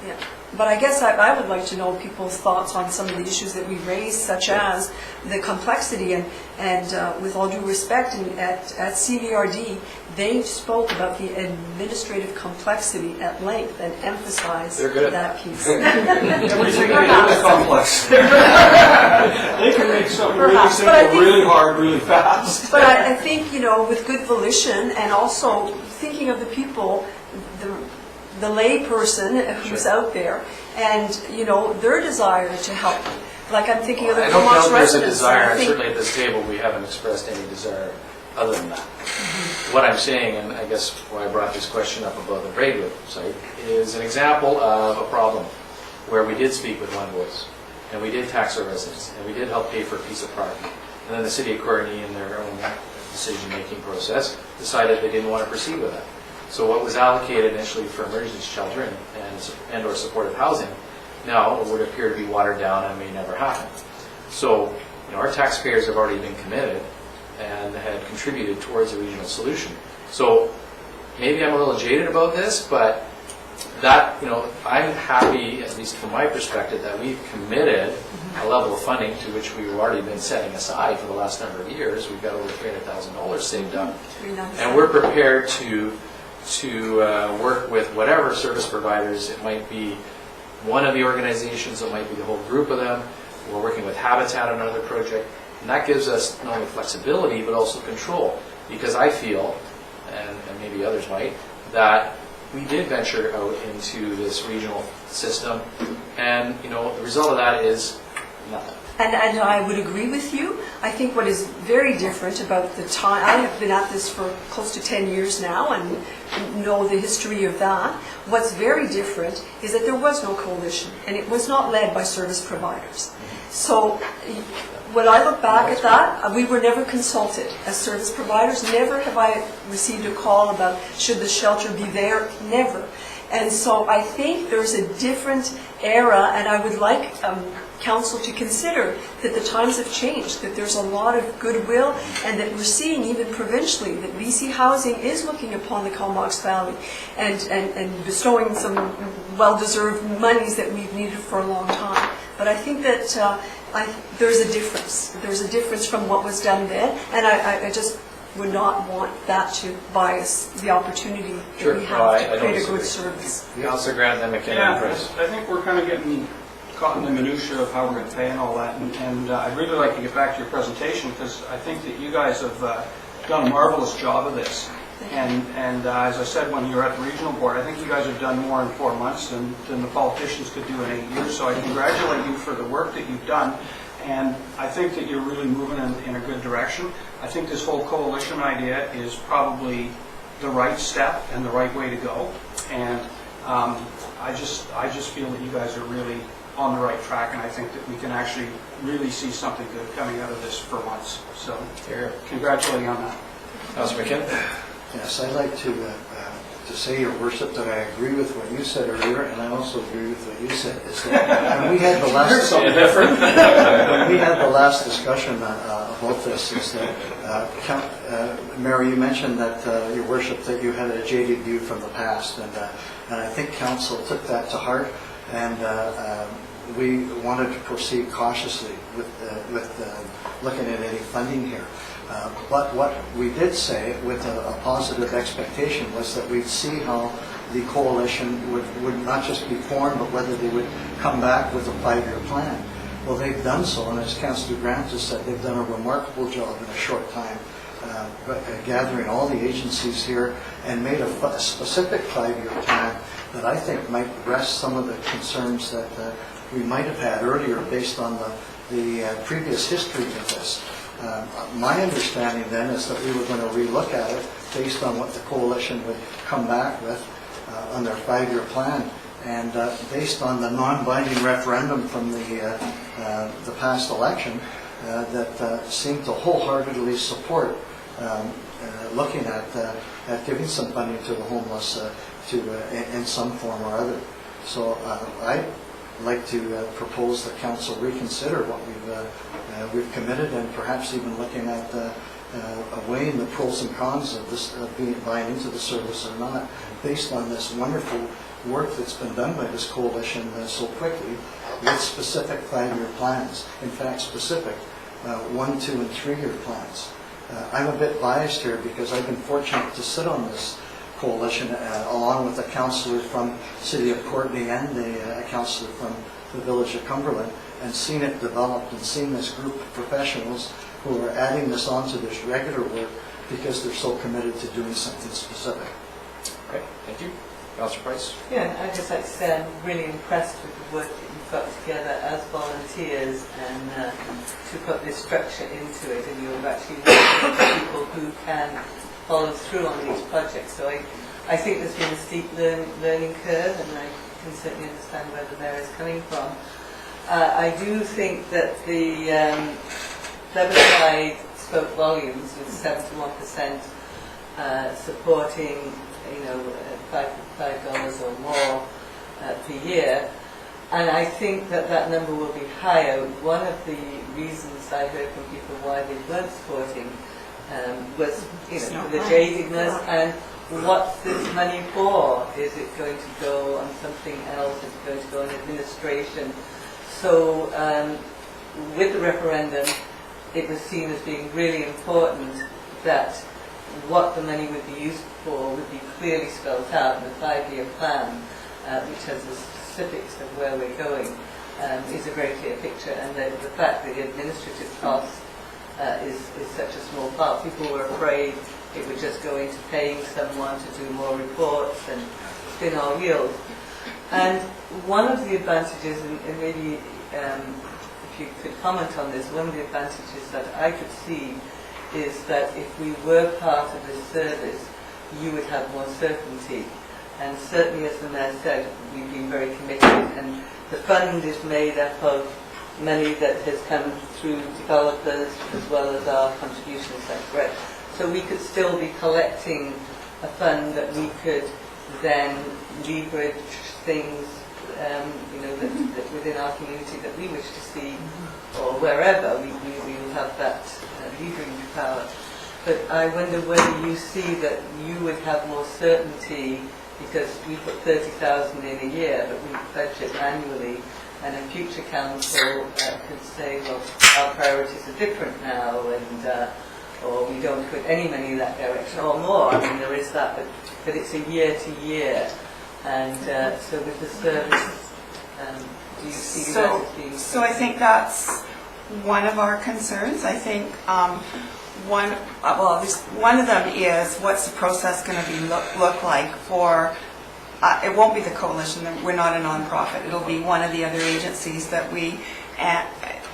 Yeah. But I guess I would like to know people's thoughts on some of the issues that we raised, such as the complexity, and with all due respect, at CVRD, they spoke about the administrative complexity at length and emphasized that piece. Everything is complex. They can make something really simple, really hard, really fast. But I think, you know, with good volition, and also thinking of the people, the lay person who's out there, and, you know, their desire to help. Like, I'm thinking of the I don't Comox know if there's a residents. desire, and certainly at this table we haven't expressed any desire other than that. What I'm saying, and I guess why I brought this question up about the Braidwood site, is an example of a problem where we did speak with one voice, and we did tax our residents, and we did help pay for a piece of property. And then the city of Courtenay, in their own decision-making process, decided they didn't want to proceed with that. So what was allocated initially for emergency shelter and or supportive housing now would appear to be watered down and may never happen. So, you know, our taxpayers have already been committed and had contributed towards a regional solution. So maybe I'm a little jaded about this, but that, you know, I'm happy, at least from my perspective, that we've committed a level of funding to which we've already been setting aside for the last number of years. We've got over $300,000 saved up. And we're prepared to work with whatever service providers. It might be one of the organizations, it might be the whole group of them. We're working with Habitat on another project, and that gives us not only flexibility but also control, because I feel, and maybe others might, that we did venture out into this regional system, and, you know, the result of that is nothing. And I would agree with you. I think what is very different about the time, I have been at this for close to 10 years now and know the history of that. What's very different is that there was no coalition, and it was not led by service providers. So when I look back at that, we were never consulted as service providers. Never have I received a call about should the shelter be there, never. And so I think there's a different era, and I would like Council to consider that the times have changed, that there's a lot of goodwill, and that we're seeing even provincially that BC Housing is looking upon the Comox Valley and bestowing some well-deserved monies that we've needed for a long time. But I think that there's a difference. There's a difference from what was done then, and I just would not want that to bias the opportunity that we have to create a good service. Councillor Grant, then McKinnon. Yeah, I think we're kind of getting caught in the minutiae of how we're going to pay and all that, and I'd really like to get back to your presentation, because I think that you guys have done a marvelous job of this. And as I said, when you were at the regional board, I think you guys have done more in 4 months than the politicians could do in 8 years. So I congratulate you for the work that you've done. And I think that you're really moving in a good direction. I think this whole coalition idea is probably the right step and the right way to go. And I just feel that you guys are really on the right track, and I think that we can actually really see something good coming out of this for once. So, congratulate you on that. Councilor McKinnon? Yes, I'd like to say, Your Worship, that I agree with what you said earlier, and I also agree with what you said. Is that when we had the last when we had the last discussion about this, is that Mary, you mentioned that Your Worship, that you had a jaded view from the past, and I think Council took that to heart, and we wanted to proceed cautiously with looking at any funding here. But what we did say with a positive expectation was that we'd see how the coalition would not just be formed, but whether they would come back with a 5-year plan. Well, they've done so, and as Councillor Grant has said, they've done a remarkable job in a short time, gathering all the agencies here and made a specific 5-year plan that I think might address some of the concerns that we might have had earlier based on the previous history of this. My understanding then is that we were going to relook at it based on what the coalition would come back with on their 5-year plan, and based on the non-binding referendum from the past election that seemed to wholeheartedly support looking at giving some funding to the homeless in some form or other. So I'd like to propose that Council reconsider what we've committed, and perhaps even looking at weighing the pros and cons of this buying into the service or not, based on this wonderful work that's been done by this coalition so quickly with specific 5-year plans. In fact, specific 1, 2, and 3-year plans. I'm a bit biased here because I've been fortunate to sit on this coalition along with a councillor from City of Courtenay and a councillor from the village of Cumberland, and seen it developed and seen this group of professionals who are adding this onto this regular work because they're so committed to doing something specific. Okay, thank you. Councillor Price? Yeah, I'd just like to say I'm really impressed with the work that you've got together as volunteers and to put this structure into it, and you're actually working with people who can follow through on these projects. So I think there's been a steep learning curve, and I can certainly understand where the mayor is coming from. I do think that the Plebiscite spoke volumes with 71% supporting, $5 or more per year, and I think that number will be higher. One of the reasons I heard from people why they weren't supporting was the jadedness and what's this money for? Is it going to go on something else? Is it going to go on administration? So with the referendum, it was seen as being really important that what the money would be used for would be clearly spelled out in the 5-year plan, which has the specifics of where we're going, is a very clear picture. And the fact that the administrative cost is such a small part. People were afraid it would just go into paying someone to do more reports and spin our wheels. And one of the advantages, and maybe if you could comment on this, one of the advantages that I could see is that if we were part of this service, you would have more certainty. And certainly, as the Mayor said, we've been very committed, and the fund is made up of money that has come through developers as well as our contributions, that's correct. So we could still be collecting a fund that we could then leverage things that within our community that we wish to see, or wherever we will have that leveraging power. But I wonder whether you see that you would have more certainty, because we put 30,000 in a year, but we budget annually, and a future council could say, well, our priorities are different now, and or we don't put any money in that direction, or more. I mean, there is that, but it's a year to year. And so with the service, do you see that as being... So I think that's one of our concerns. I think one of them is, what's the process going to be look like for, it won't be the coalition, we're not a nonprofit, it'll be one of the other agencies that we,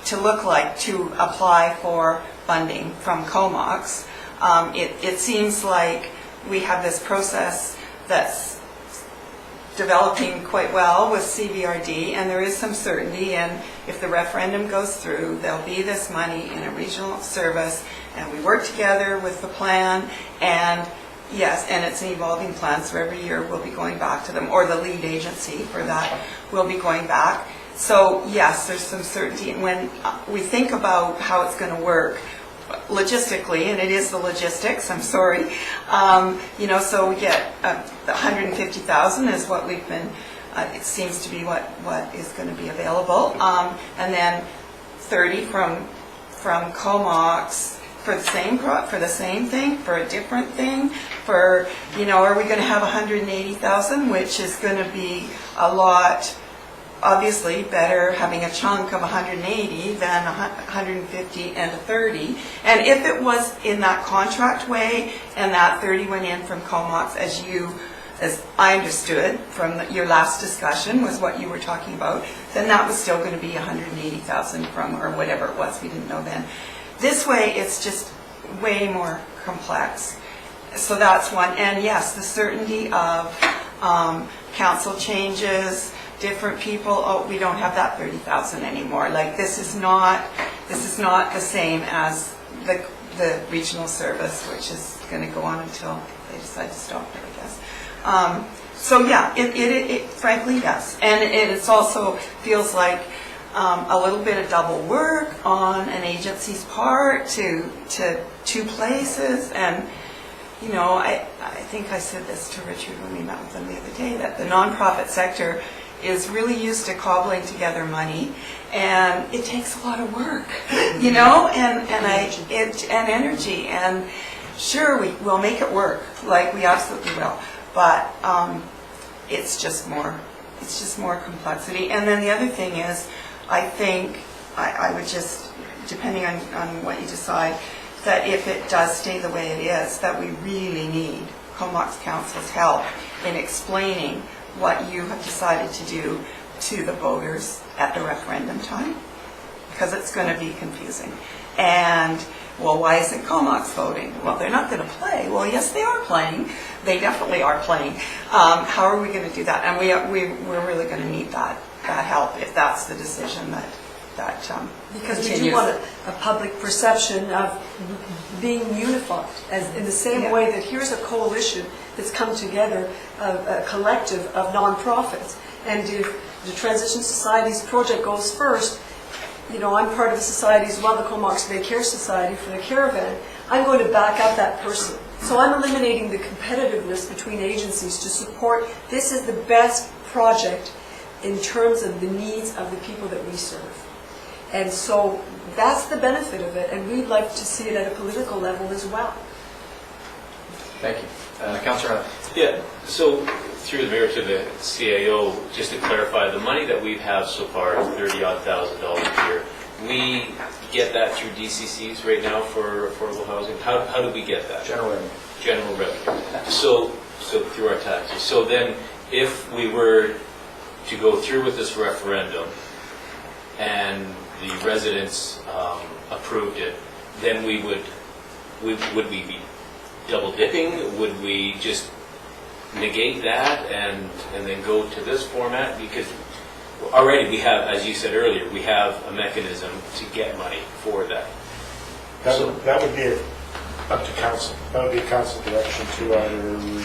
to look like to apply for funding from COMOX. It seems like we have this process that's developing quite well with CVRD, and there is some certainty, and if the referendum goes through, there'll be this money in a regional service, and we work together with the plan, and yes, and it's an evolving plan, so every year we'll be going back to them, or the lead agency for that will be going back. So yes, there's some certainty, and when we think about how it's going to work, logistically, and it is the logistics, I'm sorry, so we get the 150,000 is what we've been, it seems to be what is going to be available, and then 30 from COMOX for the same thing, for a different thing, are we going to have 180,000, which is going to be a lot. Obviously, better having a chunk of 180 than 150 and a 30. And if it was in that contract way, and that 30 went in from COMOX, as I understood from your last discussion was what you were talking about, then that was still going to be 180,000 from, or whatever it was, we didn't know then. This way, it's just way more complex. So that's one. And yes, the certainty of council changes, different people, we don't have that 30,000 anymore. Like, this is not the same as the regional service, which is going to go on until they decide to stop it, I guess. So yeah, it frankly, yes. And it's also feels like a little bit of double work on an agency's part to two places. And I think I said this to Richard when we met with him the other day, that the nonprofit sector is really used to cobbling together money, and it takes a lot of work, and energy, and sure, we'll make it work, like we absolutely will, but it's just more complexity. And then the other thing is, I think I would just, depending on what you decide, that if it does stay the way it is, that we really need COMOX Council's help in explaining what you have decided to do to the voters at the referendum time, because it's going to be confusing. And, well, why isn't COMOX voting? Well, they're not going to play. Well, yes, they are playing. They definitely are playing. How are we going to do that? And we're really going to need that help if that's the decision that because continues. we do want a public perception of being unified, as in the same way that here's a coalition that's come together, a collective of nonprofits. And if the Transition Society's project goes first, I'm part of a society as well, the Comox Bay Care Society for the caravan, I'm going to back up that person. So I'm eliminating the competitiveness between agencies to support, this is the best project in terms of the needs of the people that we serve. And so that's the benefit of it, and we'd like to see it at a political level as well. Thank you. Councillor Hunt. Yeah, so through the mayor to the CAO, just to clarify, the money that we've had so far is $30,000 a year. We get that through DCCs right now for affordable housing. How do we get that? General revenue. General revenue. So through our taxes. So then, if we were to go through with this referendum and the residents approved it, then would we be double dipping? Would we just negate that and then go to this format? Because already we have, as you said earlier, we have a mechanism to get money for that. That would be up to council. That would be council direction to either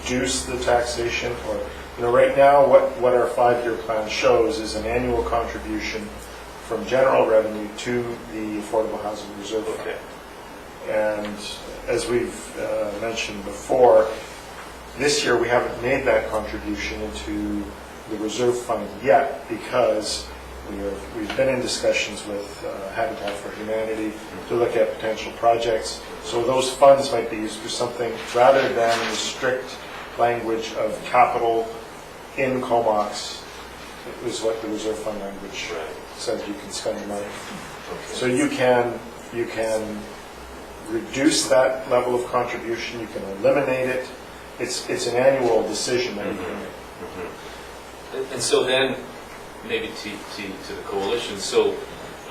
reduce the taxation or, right now, what our 5-year plan shows is an annual contribution from general revenue to the Affordable Housing Reserve Fund. Okay. And as we've mentioned before, this year we haven't made that contribution into the reserve fund yet because we've been in discussions with Habitat for Humanity to look at potential projects. So those funds might be used for something rather than the strict language of capital in COMOX. It was what the reserve fund language says you can spend the money. So you can reduce that level of contribution, you can eliminate it. It's an annual decision that you can make. And so then, maybe to the coalition, so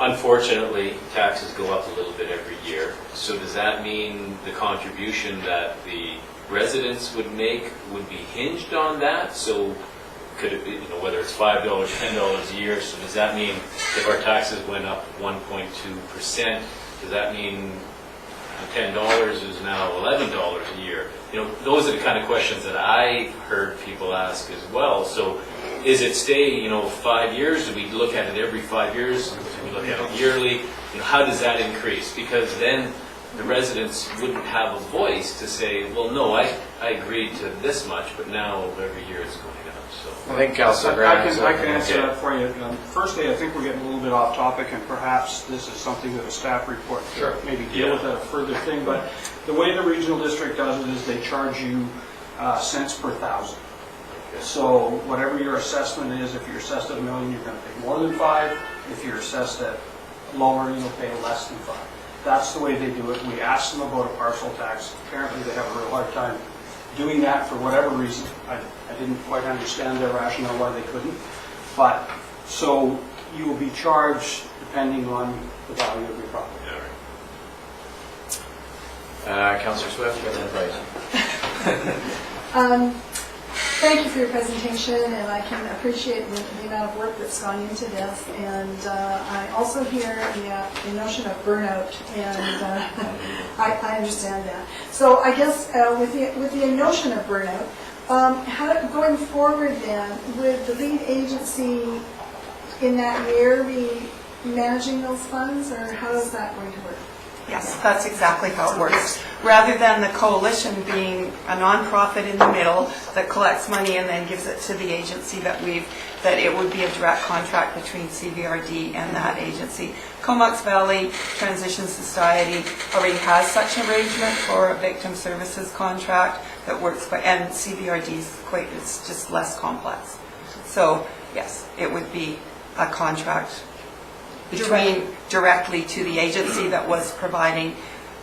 unfortunately, taxes go up a little bit every year. So does that mean the contribution that the residents would make would be hinged on that? So could it be, whether it's $5, $10 a year, so does that mean if our taxes went up 1.2%, does that mean the $10 is now $11 a year? Those are the kind of questions that I heard people ask as well. So is it stay, 5 years? Do we look at it every 5 years? Do we look at it yearly? How does that increase? Because then the residents wouldn't have a voice to say, well, no, I agreed to this much, but now every year it's going up. So I think Councillor I Graham. can answer that for you. Firstly, I think we're getting a little bit off topic, and perhaps this is something that a staff report Sure. could maybe deal with a further thing, but the way the regional district does it is they charge you cents per thousand. So whatever your assessment is, if you're assessed at $1 million, you're going to pay more than 5. If you're assessed at lower, you'll pay less than 5. That's the way they do it. We asked them about a parcel tax. Apparently, they have a real hard time doing that for whatever reason. I didn't quite understand their rationale why they couldn't. But, so you will be charged depending on the value of your property. Councillor Swift, you have advice. Thank you for your presentation, and I can appreciate the amount of work that's gone into this. And I also hear the notion of burnout, and I understand that. So I guess with the notion of burnout, going forward then, would the lead agency in that year be managing those funds, or how is that going to work? Yes, that's exactly how it works. Rather than the coalition being a nonprofit in the middle that collects money and then gives it to the agency that it would be a direct contract between CVRD and that agency. Comox Valley Transition Society already has such an arrangement for a victim services contract that works, and CVRD it's just less complex. So yes, it would be a contract directly to the agency that was providing,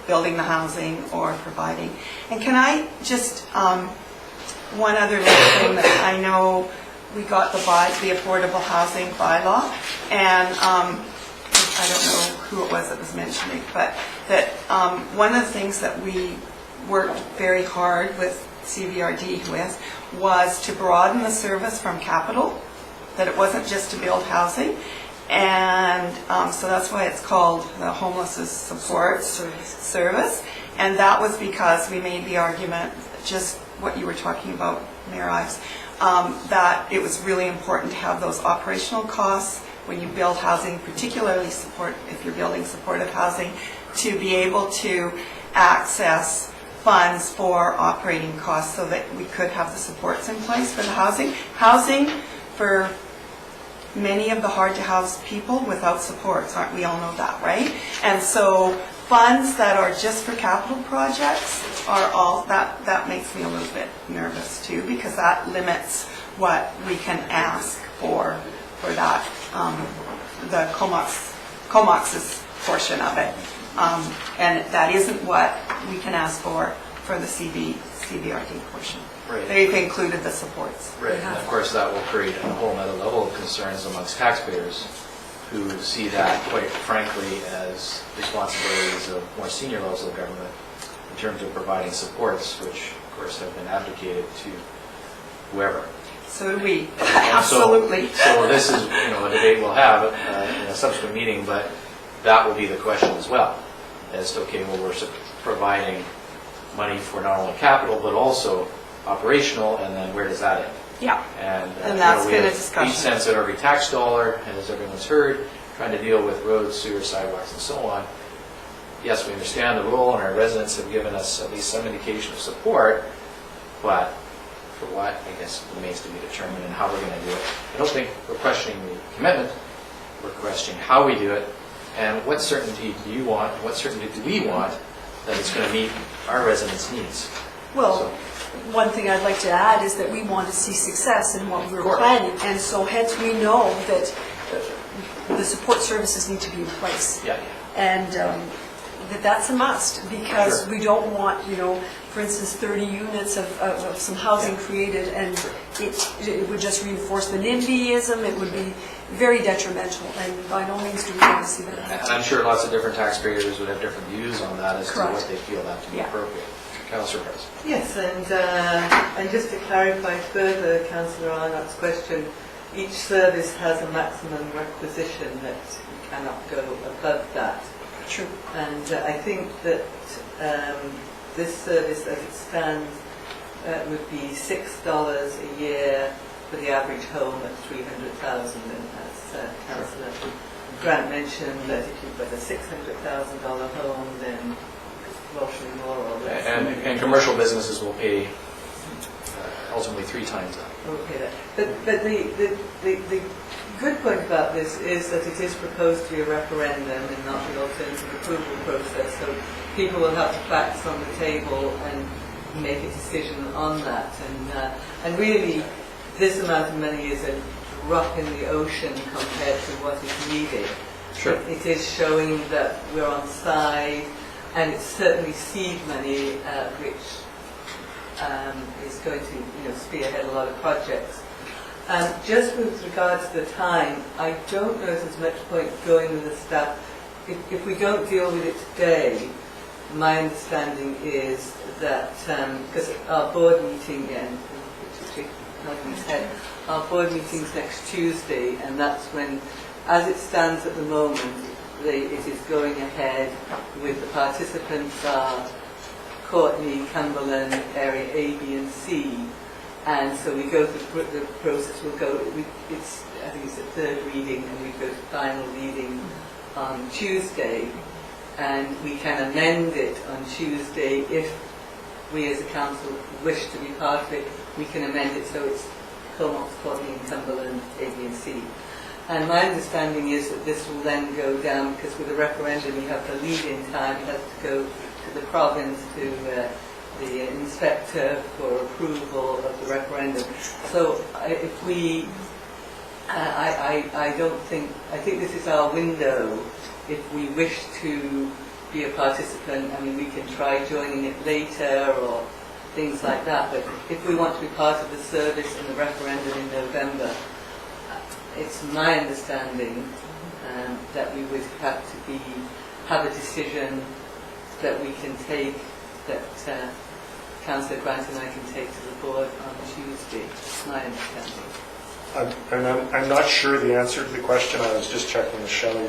building the housing or providing. And can I just, one other little thing that I know, we got the affordable housing bylaw, and I don't know who it was that was mentioning, but that one of the things that we worked very hard with CVRD with was to broaden the service from capital, that it wasn't just to build housing. And so that's why it's called the Homelessness Support Service. And that was because we made the argument, just what you were talking about, Mayor Ives, that it was really important to have those operational costs when you build housing, particularly if you're building supportive housing, to be able to access funds for operating costs so that we could have the supports in place for the housing. Housing for many of the hard-to-house people without supports, we all know that, right? And so funds that are just for capital projects are all, that makes me a little bit nervous too, because that limits what we can ask for that, the Comox's portion of it. And that isn't what we can ask for the CVRD portion. Right. They've included the supports. Right, and of course that will create a whole other level of concerns amongst taxpayers who see that, quite frankly, as responsibilities of more senior levels of government in terms of providing supports, which of course have been advocated to whoever. So do we. Absolutely. So this is, a debate we'll have in a subsequent meeting, but that will be the question as well. As to, okay, well, we're providing money for not only capital, but also operational, and then where does that end? Yeah. And that's we been a have discussion. each cents of every tax dollar, and as everyone's heard, trying to deal with roads, sewer, sidewalks, and so on. Yes, we understand the role, and our residents have given us at least some indication of support, but for what, I guess, remains to be determined and how we're going to do it. I don't think we're questioning the commitment. We're questioning how we do it, and what certainty do you want, and what certainty do we want that it's going to meet our residents' needs. Well, one thing I'd like to add is that we want to see success in what we're course. planning, and so hence we know that the support services need to be in place. Yeah. And that that's a must, because Sure. we don't want, for instance, 30 units of some housing created, and it would just reinforce the NIMBYism, it would be very detrimental, and by no means do we want to see that. And I'm sure lots of different taxpayers would have different views on that as to Correct. what they feel that to be Yeah. appropriate. Councillor Price. Yes, and just to clarify further Councillor Arnott's question, each service has a maximum requisition that you cannot go above that. True. And I think that this service as it stands would be $6 a year for the average home at 300,000, and as Councillor Grant mentioned, that if you've got a $600,000 home, then roughly more or less. And commercial businesses will pay ultimately 3 times that. Okay, but the good point about this is that it is proposed to be a referendum and not the alternative approval process, so people will have facts on the table and make a decision on that. And really, this amount of money is a drop in the ocean compared to what is needed. Sure. It is showing that we're on side, and it's certainly seed money, which is going to spearhead a lot of projects. Just with regard to the time, I don't know if there's much point going with the staff. If we don't deal with it today, my understanding is that, because our board meeting, our board meeting's next Tuesday, and that's when, as it stands at the moment, it is going ahead with the participants are Courtney, Cumberland, area A, B, and C, and so we go through the process. I think it's a third reading, and we go to final reading on Tuesday, and we can amend it on Tuesday if we as a council wish to be part of it. We can amend it so it's Comox, Courtney, and Cumberland, A, B, and C. And my understanding is that this will then go down, because with a referendum you have the lead-in time, it has to go to the province, to the inspector for approval of the referendum. So if we, I think this is our window. If we wish to be a participant, I mean, we can try joining it later or things like that, but if we want to be part of the service in the referendum in November, it's my understanding that we would have to have a decision that we can take, that Councillor Grant and I can take to the board on Tuesday. It's my understanding. I'm not sure the answer to the question. I was just checking with Shelley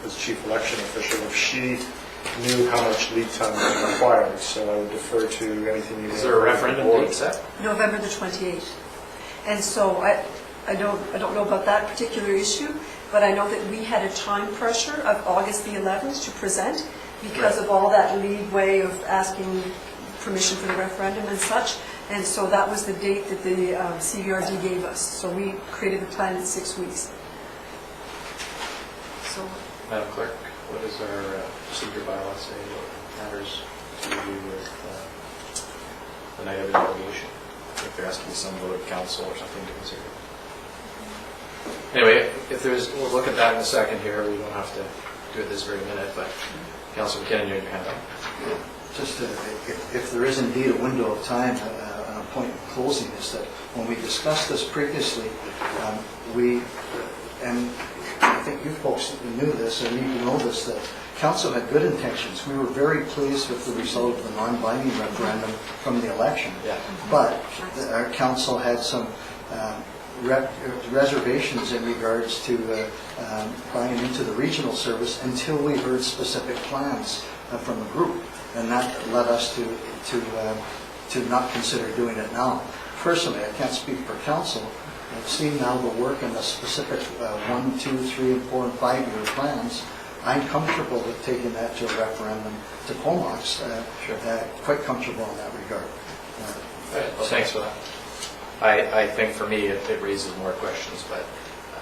as chief election official if she knew how much lead time was required, so I would defer to anything you. Is there a referendum date set? November the 28th. And so I don't know about that particular issue, but I know that we had a time pressure of August the 11th to present because of all that leeway of asking permission for the referendum and such. And so that was the date that the CVRD gave us. So we created the plan in 6 weeks. So, Madam Clerk, what does our procedure bylaw say? What matters to do with the night of the delegation? If there has to be some vote of council or something to consider. Anyway, we'll look at that in a second here. We don't have to do it this very minute, but Councillor McKinnon, you had your hand up. Just if there is indeed a window of time, a point of closing is that when we discussed this previously, and I think you folks knew this or need to know this, that council had good intentions. We were very pleased with the result of the non-binding referendum from the election. Yeah. But our council had some reservations in regards to buying into the regional service until we heard specific plans from the group, and that led us to not consider doing it now. Personally, I can't speak for council. I've seen now the work in the specific 1, 2, 3, and 4, and 5-year plans. I'm comfortable with taking that to a referendum to Comox. Quite comfortable in that regard. Well, thanks for that. I think for me it raises more questions, but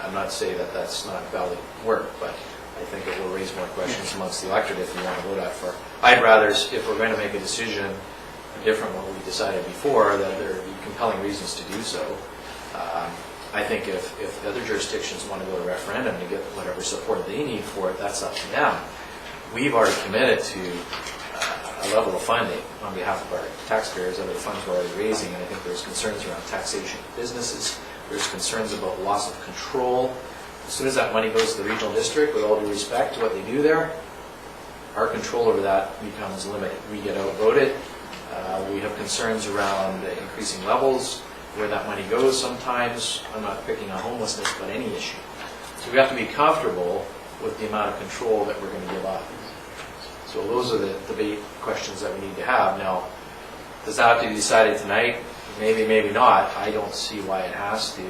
I'm not saying that that's not valid work, but I think it will raise more questions amongst the electorate if you want to vote out for. I'd rather, if we're going to make a decision different than what we decided before, that there be compelling reasons to do so. I think if other jurisdictions want to go to referendum to get whatever support they need for it, that's up to them. we've already committed to a level of funding on behalf of our taxpayers out of the funds we're already raising, and I think there's concerns around taxation of businesses, there's concerns about loss of control. As soon as that money goes to the regional district, with all due respect to what they do there, our control over that becomes limited. We get outvoted. We have concerns around increasing levels, where that money goes sometimes. I'm not picking on homelessness, but any issue. So we have to be comfortable with the amount of control that we're going to give up. So those are the debate questions that we need to have. Now, does that have to be decided tonight? Maybe, maybe not. I don't see why it has to.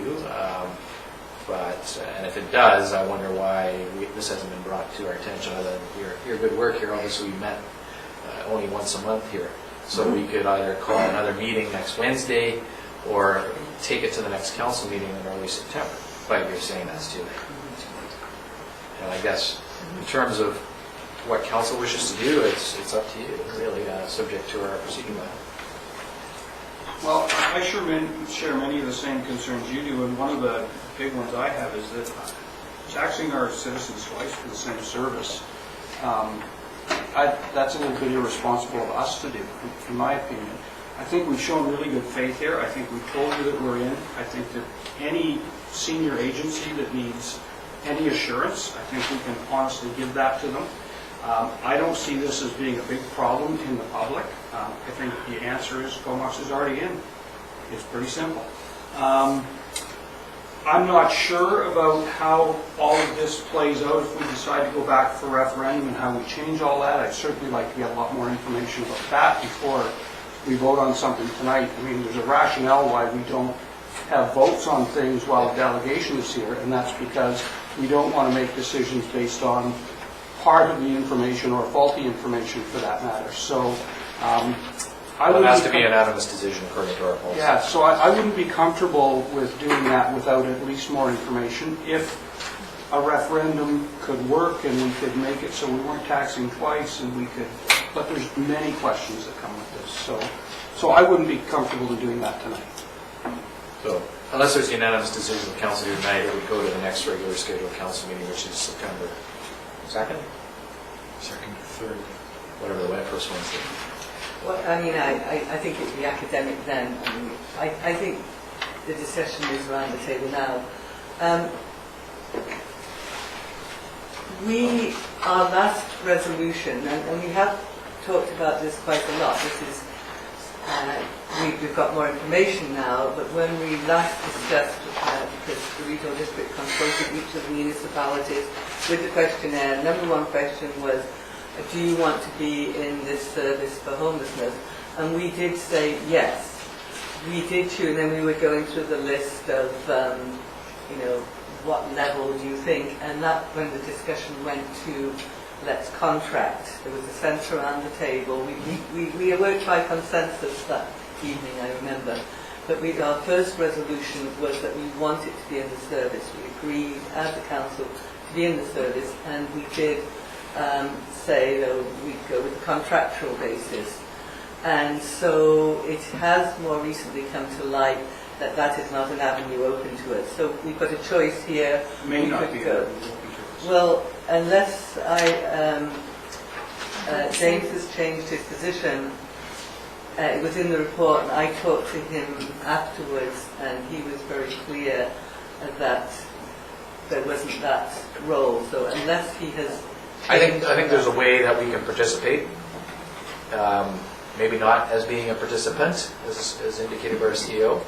And if it does, I wonder why this hasn't been brought to our attention other than your good work here. Obviously, we met only once a month here. So we could either call another meeting next Wednesday or take it to the next council meeting in early September. But you're saying that's too late. And I guess in terms of what council wishes to do, it's up to you, really, subject to our proceeding plan. Well, I share many of the same concerns you do, and one of the big ones I have is that taxing our citizens twice for the same service, that's a little bit irresponsible of us to do, in my opinion. I think we've shown really good faith here. I think we've told you that we're in. I think that any senior agency that needs any assurance, I think we can honestly give that to them. I don't see this as being a big problem in the public. I think the answer is Comox is already in. It's pretty simple. I'm not sure about how all of this plays out if we decide to go back for referendum and how we change all that. I'd certainly like to get a lot more information about that before we vote on something tonight. I mean, there's a rationale why we don't have votes on things while the delegation is here, and that's because we don't want to make decisions based on part of the information or faulty information for that matter. So it has to be an unanimous decision according to our policy. Yeah, so I wouldn't be comfortable with doing that without at least more information. If a referendum could work and we could make it so we weren't taxing twice and we could, but there's many questions that come with this. So I wouldn't be comfortable in doing that tonight. So unless there's a unanimous decision of council here tonight, it would go to the next regular scheduled council meeting, which is September 2nd? 2nd, 3rd, whatever the first Wednesday. Well, I mean, I think it'd be academic then. I mean, I think the discussion is around the table now. Our last resolution, and we have talked about this quite a lot, this is, we've got more information now, but when we last discussed, because the regional district consulted each of the municipalities with the questionnaire, number one question was, do you want to be in this service for homelessness? And we did say yes. We did too, and then we were going through the list of, what level do you think? And that, when the discussion went to let's contract, there was a sense around the table. We worked by consensus that evening, I remember. But our first resolution was that we wanted to be in the service. We agreed as a council to be in the service, and we did say that we'd go with a contractual basis. And so it has more recently come to light that that is not an avenue open to us. So we've got a choice here. May not be go. Well, unless James has changed his position, it was in the report, and I talked to him afterwards, and he was very clear that there wasn't that role. So unless he has I think there's a way that we can participate. Maybe not as being a participant, as indicated by our CEO,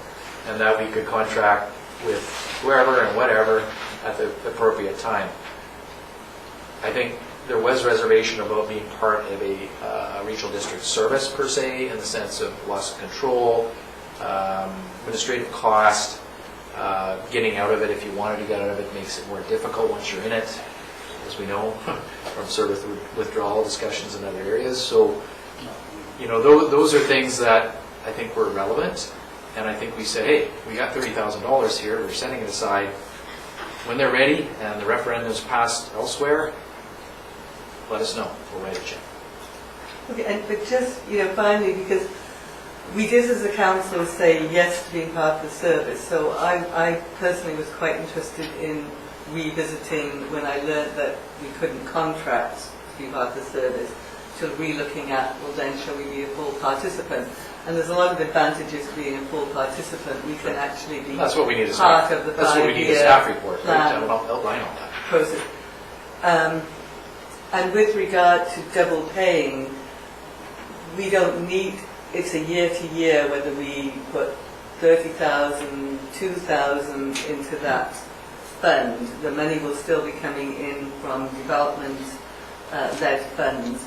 and that we could contract with whoever and whatever at the appropriate time. I think there was reservation about being part of a regional district service per se, in the sense of loss of control, administrative cost, getting out of it if you wanted to get out of it makes it more difficult once you're in it, as we know from service withdrawal discussions in other areas. So, those are things that I think were relevant, and I think we said, hey, we got $30,000 here, we're setting it aside. When they're ready and the referendum's passed elsewhere, let us know. We'll write a check. Okay, but just, finally, because we did as a council say yes to being part of the service, so I personally was quite interested in revisiting when I learned that we couldn't contract to be part of the service, to re-looking at, well then, shall we be a full participant? And there's a lot of advantages to being a full participant. We can actually be That's what we need a part staff, of the that's what we need a five-year staff report, right, plan. to outline all that. process. And with regard to double paying, we don't need, it's a year to year whether we put 30,000, 2,000 into that fund. The money will still be coming in from development-led funds,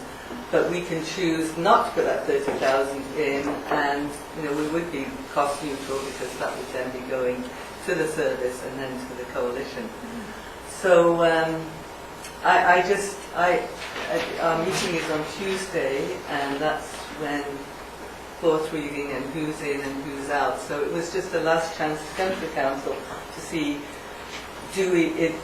but we can choose not to put that 30,000 in, and we would be cost neutral because that would then be going to the service and then to the coalition. So our meeting is on Tuesday, and that's when fourth reading and who's in and who's out. So it was just the last chance to come to the council to see, we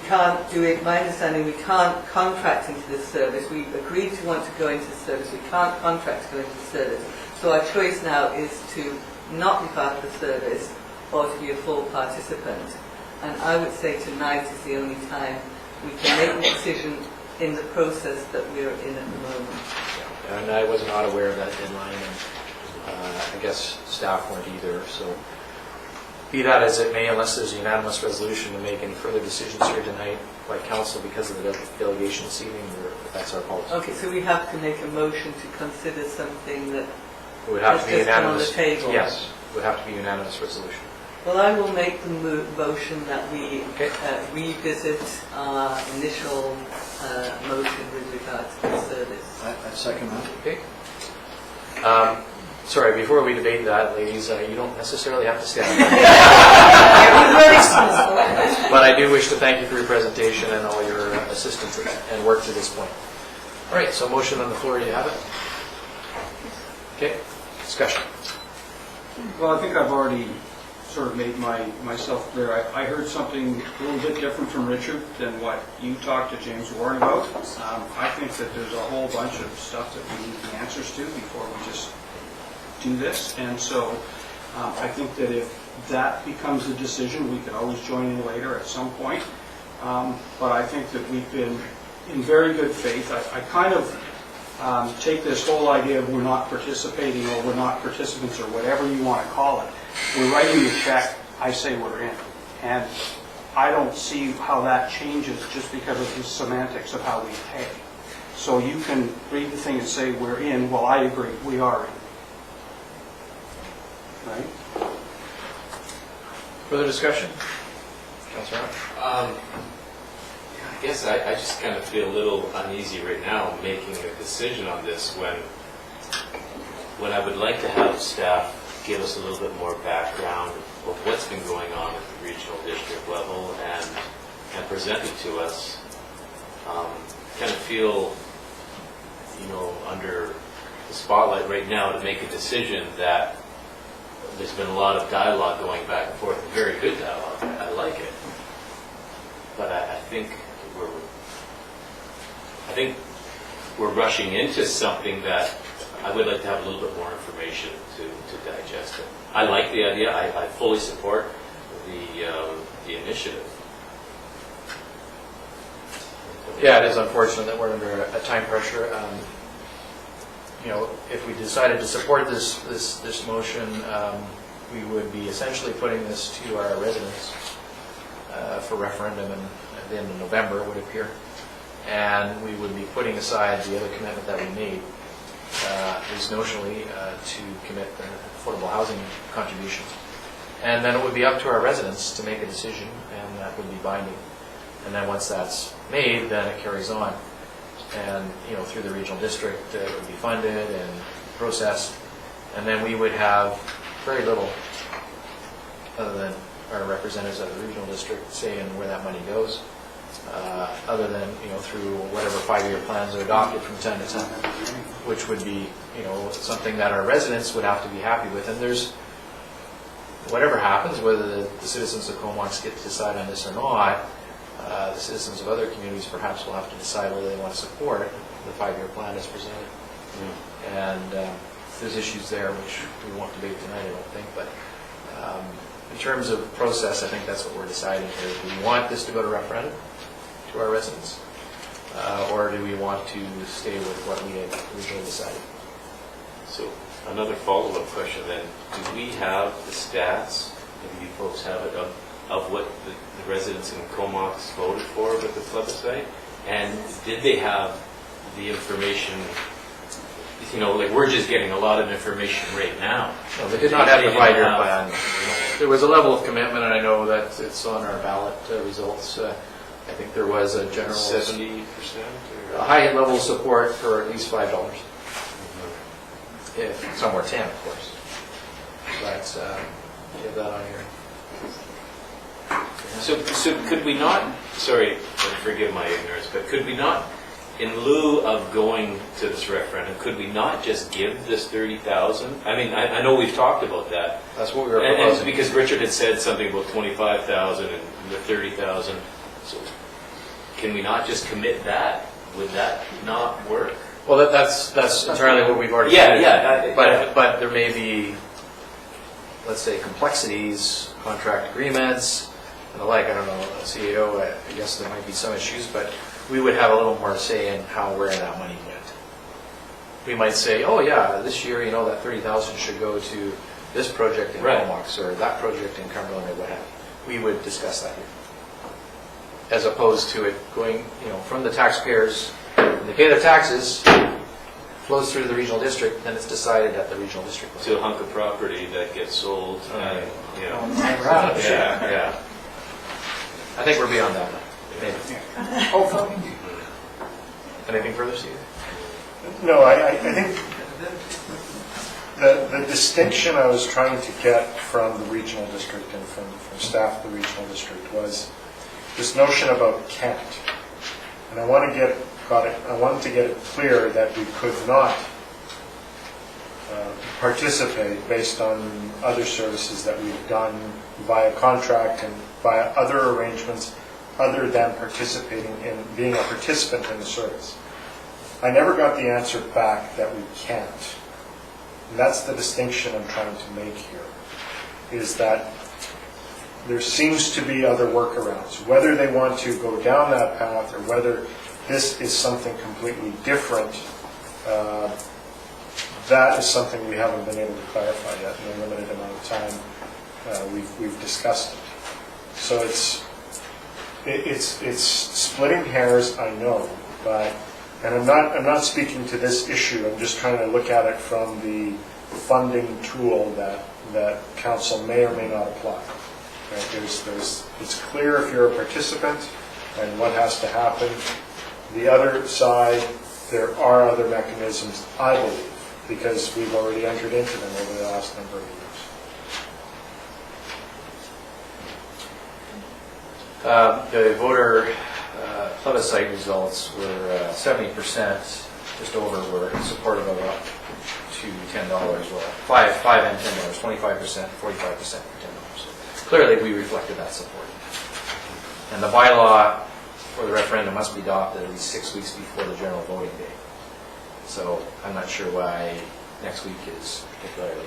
can't do it, my understanding, we can't contract into this service. We agreed to want to go into the service. We can't contract to go into the service. So our choice now is to not be part of the service or to be a full participant. And I would say tonight is the only time we can make the decision in the process that we're in at the moment. And I was not aware of that deadline, and I guess staff weren't either, so be that as it may, unless there's a unanimous resolution to make any further decisions here tonight by council because of the delegation this evening, that's our policy. Okay, so we have to make a motion to consider something that It would have has to be just come on unanimous. the table. Yes, it would have to be unanimous resolution. Well, I will make the motion that we Okay. revisit our initial motion with regard to the service. I second that. Okay. Sorry, before we debate that, ladies, you don't necessarily have to stand. But I do wish to thank you for your presentation and all your assistance and work to this point. All right, so motion on the floor, you have it? Okay, discussion. Well, I think I've already sort of made myself clear. I heard something a little bit different from Richard than what you talked to James Warren about. I think that there's a whole bunch of stuff that we need the answers to before we just do this. And so I think that if that becomes a decision, we could always join in later at some point. But I think that we've been in very good faith. I kind of take this whole idea of we're not participating or we're not participants or whatever you want to call it. We're writing the check, I say we're in. And I don't see how that changes just because of the semantics of how we pay. So you can read the thing and say we're in, well, I agree, we are in. Right? Further discussion? Councilor Hunt? I guess I just kind of feel a little uneasy right now making a decision on this when I would like to have staff give us a little bit more background of what's been going on at the regional district level and present it to us. Kind of feel, under the spotlight right now to make a decision that there's been a lot of dialogue going back and forth, very good dialogue. I like it. But I think we're rushing into something that I would like to have a little bit more information to digest it. I like the idea. I fully support the initiative. Yeah, it is unfortunate that we're under a time pressure. If we decided to support this motion, we would be essentially putting this to our residents for referendum at the end of November, it would appear. And we would be putting aside the other commitment that we made, at least notionally, to commit the affordable housing contributions. And then it would be up to our residents to make a decision, and that would be binding. And then once that's made, then it carries on. And, through the regional district, it would be funded and processed. And then we would have very little, other than our representatives of the regional district, say in where that money goes, other than, through whatever 5-year plans are adopted from time to time, which would be, something that our residents would have to be happy with. And there's, whatever happens, whether the citizens of Comox get to decide on this or not, the citizens of other communities perhaps will have to decide whether they want to support the 5-year plan as presented. And there's issues there which we won't debate tonight, I don't think. But in terms of process, I think that's what we're deciding here. Do we want this to go to referendum to our residents? or do we want to stay with what we had originally decided? So another follow-up question then, do we have the stats, maybe you folks have it, of what the residents in Comox voted for with the plebiscite? And did they have the information, like we're just getting a lot of information right now. No, they did not have the five-year plan. There was a level of commitment, and I know that it's on our ballot results. I think there was a general 70%? a high level of support for at least $5. If some were 10, of course. But you have that on here. So could we not, sorry, forgive my ignorance, but could we not, in lieu of going to this referendum, could we not just give this 30,000? I mean, I know we've talked about that. That's what we were And proposing. because Richard had said something about 25,000 and the 30,000. So can we not just commit that? Would that not work? Well, that's entirely what we've already Yeah, said. yeah. But there may be, let's say, complexities, contract agreements, and the like. I don't know, CEO, I guess there might be some issues, but we would have a little more say in where that money went. We might say, oh yeah, this year, that 30,000 should go to this project in Right. Comox or that project in Cumberland or what have you. We would discuss that here. As opposed to it going, from the taxpayers, when they pay their taxes, flows through the regional district, then it's decided at the regional district level. To a hunk of property that gets sold, and, Yeah. I think we're beyond that. Maybe. Anything further, Steve? No, I think the distinction I was trying to get from the regional district and from staff of the regional district was this notion about can't. And I wanted to get it clear that we could not participate based on other services that we've done via contract and via other arrangements other than participating in being a participant in the service. I never got the answer back that we can't. And that's the distinction I'm trying to make here, is that there seems to be other workarounds. Whether they want to go down that path or whether this is something completely different, that is something we haven't been able to clarify yet in the limited amount of time we've discussed it. So it's splitting hairs, I know, and I'm not speaking to this issue. I'm just trying to look at it from the funding tool that council may or may not apply. Right? It's clear if you're a participant and what has to happen. The other side, there are other mechanisms, I believe, because we've already entered into them over the last number of years. The voter plebiscite results were 70%, just over, were supportive of up to $10. Well, 5 and $10, 25%, 45% for $10. Clearly, we reflected that support. And the bylaw for the referendum must be adopted at least 6 weeks before the general voting day. So I'm not sure why next week is particularly,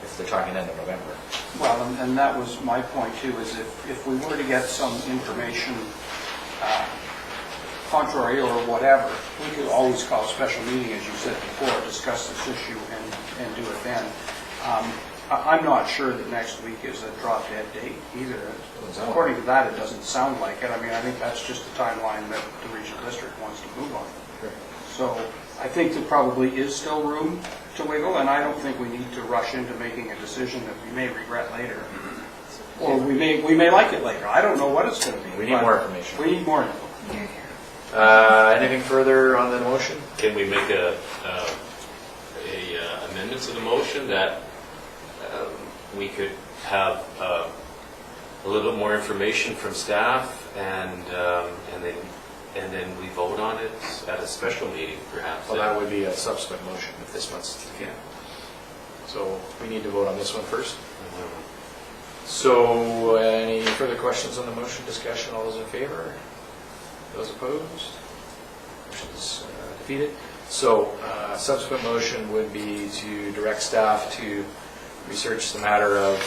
if they're talking end of November. Well, and that was my point too, is if we were to get some information contrary or whatever, we could always call a special meeting, as you said before, discuss this issue and do it then. I'm not sure that next week is a drop-dead date either. According to that, it doesn't sound like it. I mean, I think that's just the timeline that the regional district wants to move on. Sure. So I think there probably is still room to wiggle, and I don't think we need to rush into making a decision that we may regret later. Or we may like it later. I don't know what it's going to be. We need more information. We need more info. Anything further on the motion? Can we make a amendment to the motion that we could have a little bit more information from staff and then we vote on it at a special meeting, perhaps? Well, that would be a subsequent motion if this one's, yeah. So we need to vote on this one first. So any further questions on the motion, discussion? All those in favor? Those opposed? Motion is defeated. So subsequent motion would be to direct staff to research the matter of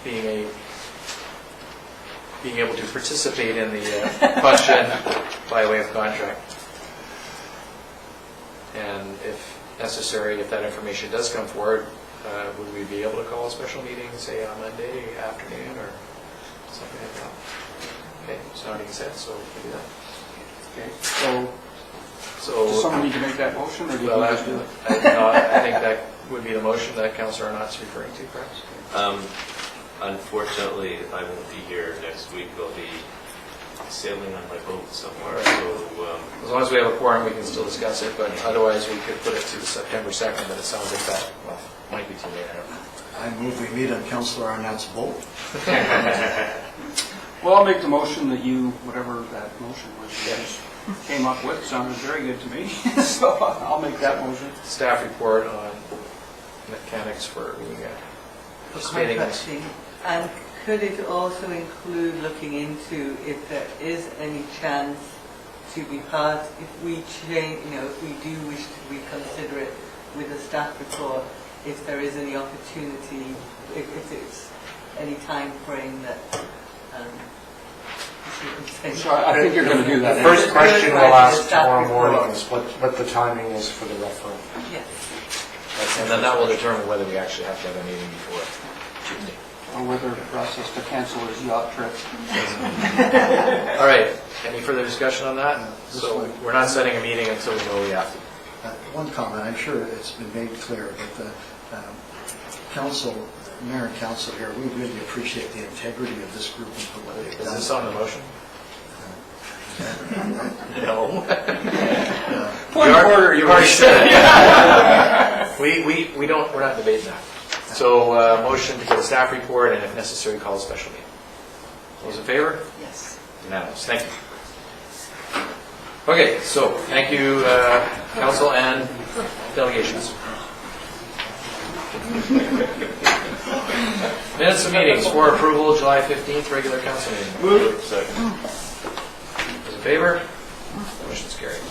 being a being able to participate in the function by way of contract. And if necessary, if that information does come forward, would we be able to call a special meeting, say on Monday afternoon or something like that? Okay, so nodding his head, so we can do that. Okay, so So, does someone need to make that motion, or do you well, just do it? I think that would be the motion that Councillor Arnott's referring to, perhaps. Unfortunately, I won't be here next week. I'll be sailing on my boat somewhere, All right. so As long as we have a quorum, we can still discuss it, but otherwise we could put it to September 2nd, but it sounds like that, well, might be too late, I don't know. I move we meet on Councillor Arnott's boat. Well, I'll make the motion that you, whatever that motion was, you guys came up with, sounded very good to me, so I'll make that motion. Staff report on mechanics for participating in this. Contracting. And could it also include looking into if there is any chance to be part, if we change, if we do wish to reconsider it with a staff report, if there is any opportunity, if it's any time frame that So I think you're going to do The that. first question will ask Staff tomorrow report. morning is what the timing is for the referendum. Yes. And then that will determine whether we actually have to have a meeting before Tuesday. Or whether the process to cancel his yacht trip. All right, any further discussion on that? So we're not setting a meeting until we know we have to. One comment, I'm sure it's been made clear that the council, mayor and council here, we really appreciate the integrity of this group and for what they've Is done. this on the motion? No. Point of order, You've already said it. We're not debating that. So, motion to get a staff report and if necessary, call a special meeting. Those in favor? Yes. Unanimous, thank you. Okay, so, thank you, council and delegations. Minutes of meetings for approval, July 15th, regular council meeting. Move. Those in favor? Motion's carried.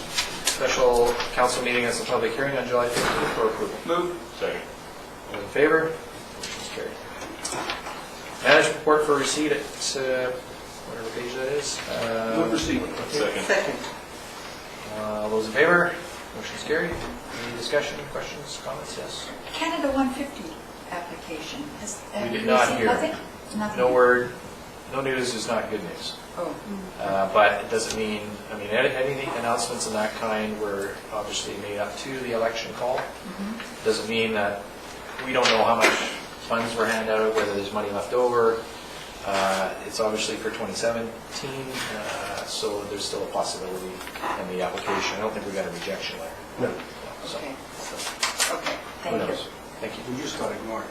Special council meeting as a public hearing on July 15th for approval. Move. Second. All in favor? Motion's carried. Managed report for receipt at, whatever page that is. Move receipt. Second. Second. All those in favor? Motion's carried. Any discussion, questions, comments? Yes? Canada 150 application. We did not hear. Nothing? Nothing? No word, no news is not good news. Oh. But it doesn't mean, any announcements of that kind were obviously made up to the election call. Doesn't mean that we don't know how much funds were handed out, whether there's money left over. It's obviously for 2017, so there's still a possibility in the application. I don't think we got a rejection letter. No. So, Okay. Okay, who thank you. knows? Thank you. We just got ignored.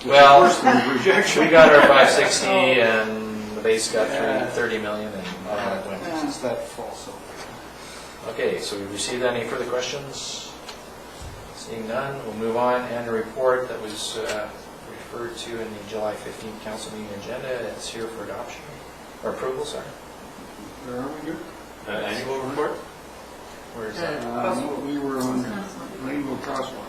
Well, Worse than rejection. we got our 560 and the base got 30 million and I don't know when. It's that false. Okay, so we received any further questions? Seeing none, we'll move on. And a report that was referred to in the July 15th council meeting agenda. It's here for adoption, or approval, sorry. Where are we here? Annual report? Where is that? We were on Rainbow Crosswalk.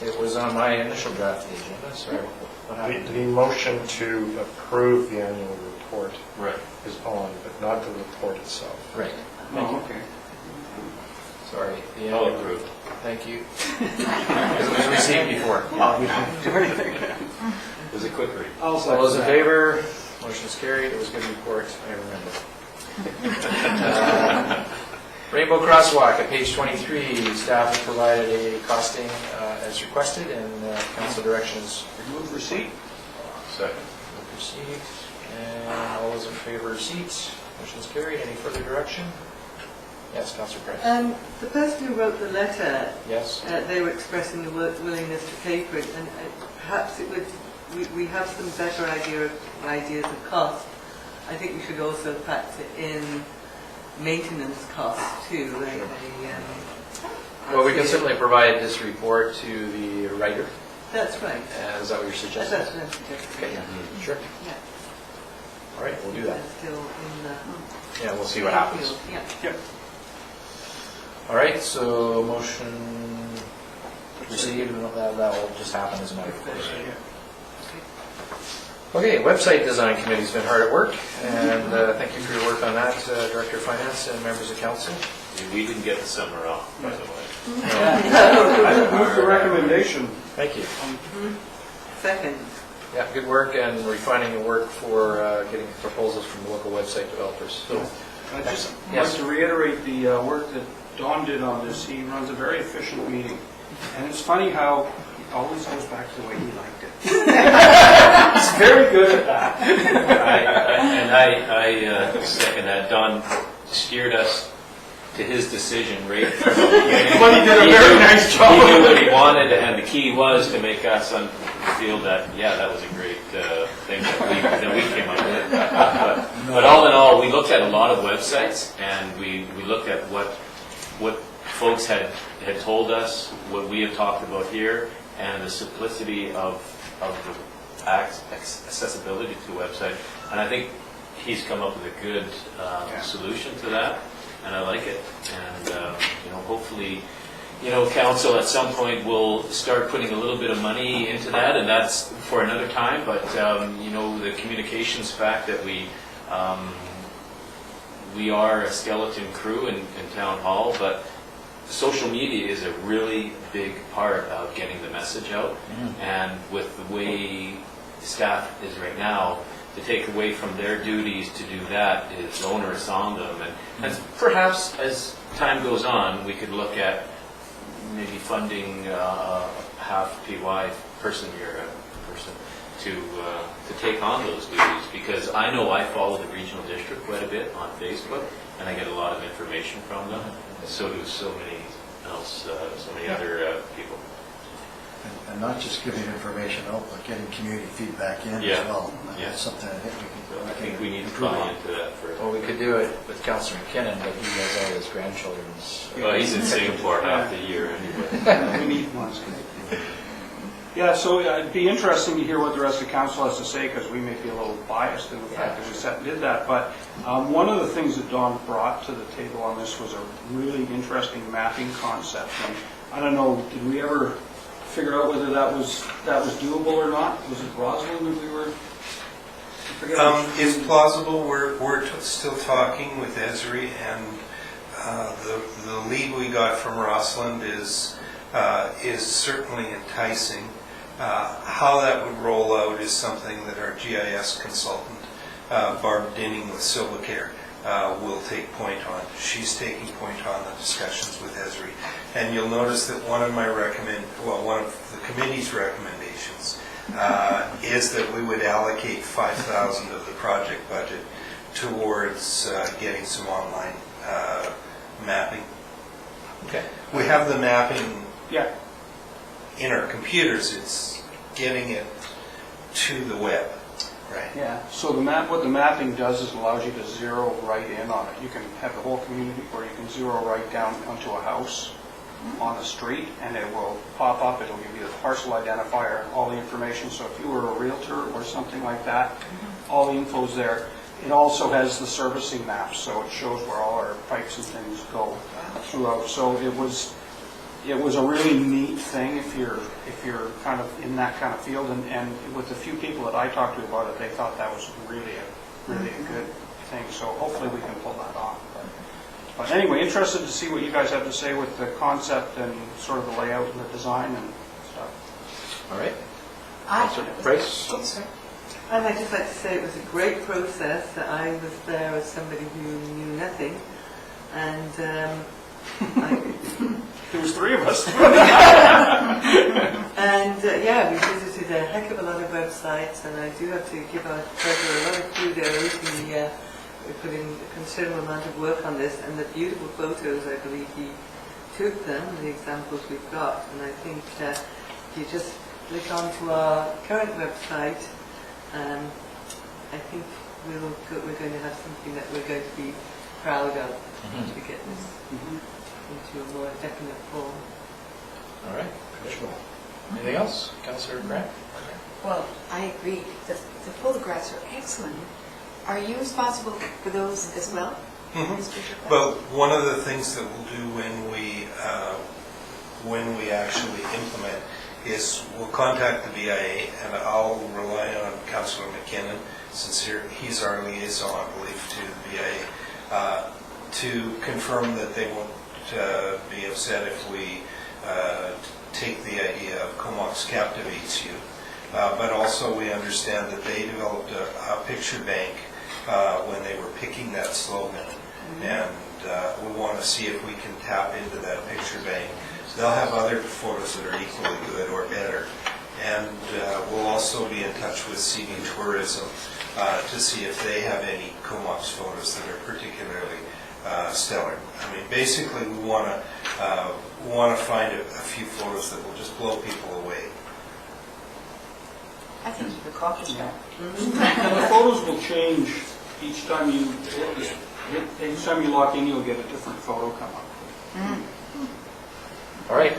It was on my initial draft of the agenda, sorry. What happened? The motion to approve the annual report Right. is on, but not the report itself. Right, thank you. Oh, okay. Sorry. The I'll annual- approve. Thank you. Because it was received before. It was a quick read. All All those in favor? Motion's carried. It was a good report, I remember. Rainbow Crosswalk at page 23, staff has provided a costing as requested and council directions Move receipt. Second. received. And all those in favor of receipt? Motion's carried. Any further direction? Yes, Councillor Price. The person who wrote the letter, Yes? they were expressing the willingness to pay for it, and perhaps it would, we have some better ideas of cost. I think we should also factor in maintenance costs too. Well, we can certainly provide this report to the writer. That's right. Is that what you're suggesting? That's what I'm suggesting. Okay, sure. Yeah. All right, we'll do that. They're still in the... Yeah, we'll see what happens. Yeah. All right, so motion received, and that will just happen as a matter of course. Okay, website design committee's been hard at work, and thank you for your work on that, Director of Finance and members of council. We didn't get the summer off, by the way. I move the recommendation. Thank you. Second. Yeah, good work and refining your work for getting proposals from the local website developers. So, I just Yes. want to reiterate the work that Don did on this. He runs a very efficient meeting. And it's funny how it always goes back to the way he liked it. He's very good at that. I second that. Don steered us to his decision right from the beginning. But he did a very nice job. He knew what he wanted, and the key was to make us feel that, yeah, that was a great thing that we came up with. But all in all, we looked at a lot of websites, and we looked at what folks had told us, what we have talked about here, and the simplicity of the accessibility to the website. And I think he's come up with a good solution to that, and I like it. And hopefully, council at some point will start putting a little bit of money into that, and that's for another time. But the communications fact that we are a skeleton crew in town hall, but social media is a really big part of getting the message out. And with the way staff is right now, to take away from their duties to do that is onerous on them. And perhaps as time goes on, we could look at maybe funding half PY person to take on those duties, because I know I follow the regional district quite a bit on Facebook, and I get a lot of information from them. So do so many other people. And not just giving information out, but getting community feedback in as well. Yeah. That's something I think I think we need to improve buy on. into that first. Well, we could do it with Councillor McKinnon, but he has all his grandchildren's. Well, he's in Singapore half the year anyway. We need one. Yeah, so it'd be interesting to hear what the rest of council has to say, because we may be a little biased in the fact that we sat and did that. But one of the things that Don brought to the table on this was a really interesting mapping concept. And I don't know, did we ever figure out whether that was doable or not? Was it Roslyn that we were? It's plausible. We're still talking with Esri, and the lead we got from Rossland is certainly enticing. How that would roll out is something that our GIS consultant, Barb Dinning with Silvacare, will take point on. She's taking point on the discussions with Esri. And you'll notice that one of the committee's recommendations is that we would allocate 5,000 of the project budget towards getting some online mapping. Okay. We have the mapping Yeah. in our computers. It's getting it to the web, right? Yeah, so what the mapping does is allows you to zero right in on it. You can have the whole community where you can zero right down onto a house on a street, and it will pop up, it'll give you the parcel identifier, all the information. So if you were a realtor or something like that, all the info's there. It also has the servicing maps, so it shows where all our pipes and things go throughout. So it was a really neat thing if you're kind of in that kind of field, and with the few people that I talked to about it, they thought that was really a good thing. So hopefully we can pull that off. But anyway, interested to see what you guys have to say with the concept and sort of the layout and the design and stuff. All right. I- Bryce? Oh, sorry. I'd just like to say it was a great process. That I was there as somebody who knew nothing, and There was three of us. And we visited a heck of a lot of websites, and I do have to give our treasurer a lot of kudos. He put in a considerable amount of work on this, and the beautiful photos, I believe he took them, the examples we've got. And I think if you just look onto our current website, I think we're going to have something that we're going to be proud of to get this into a more definite form. All right. Anything else? Councillor Grant? Well, I agree. The photographs are excellent. Are you responsible for those as well? Mr. Chairman? Well, one of the things that we'll do when we actually implement is we'll contact the BIA, and I'll rely on Councillor McKinnon, since he's our liaison, I believe, to the BIA, to confirm that they won't be upset if we take the idea of Comox captivates you. But also we understand that they developed a picture bank when they were picking that slogan, and we want to see if we can tap into that picture bank. They'll have other photos that are equally good or better, and we'll also be in touch with Seating Tourism to see if they have any Comox photos that are particularly stellar. I mean, basically we want to find a few photos that will just blow people away. I think the coffee shop. And the photos will change each time you log in, you'll get a different photo come up. All right,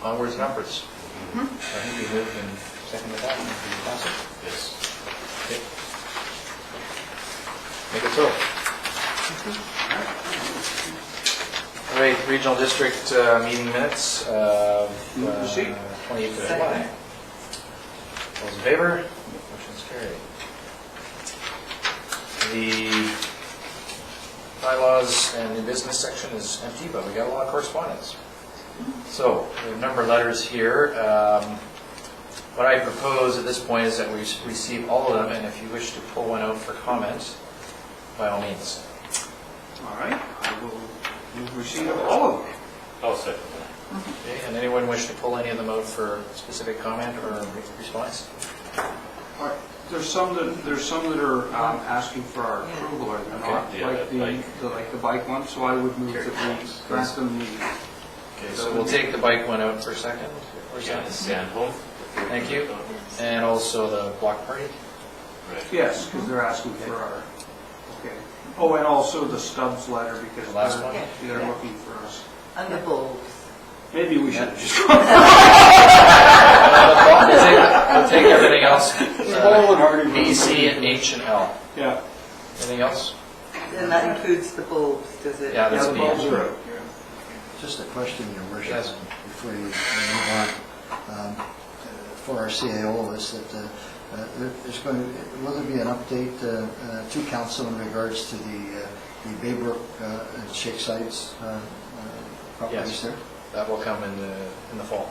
onwards and upwards. I think we moved and seconded that. Can you pass it? Yes. Okay. Make it so. All right, regional district meeting minutes of Move to see. 28th of July. All those in favor? Motion's carried. The bylaws and new business section is empty, but we got a lot of correspondence. So, we have a number of letters here. What I propose at this point is that we receive all of them, and if you wish to pull one out for comment, by all means. All right, I will move receipt of all of them. I'll second that. Okay, and anyone wish to pull any of them out for specific comment or response? All right, there's some that are asking for our approval, are they not? Okay, yeah, Like the bike one, so I would move that we grant them the. Okay, so we'll take the bike one out for a second. Or Yeah, second. Sandholm. Thank you. And also the block party. Right. Yes, because they're asking for our, okay. Oh, and also the Stubbs letter, because The last one? they're looking for us. And the bulbs. Maybe we should just. We'll take everything else. Paul and Hardy. B, C, and H, and L. Yeah. Anything else? And that includes the bulbs, does it? Yeah, that's Yeah, the B. bulbs are out. Just a question, Your Worship, Yes. before you move on. For our CAO, is that there's going to, will there be an update to council in regards to the Baybrook and Shake Sites properties Yes. there? That will come in the fall,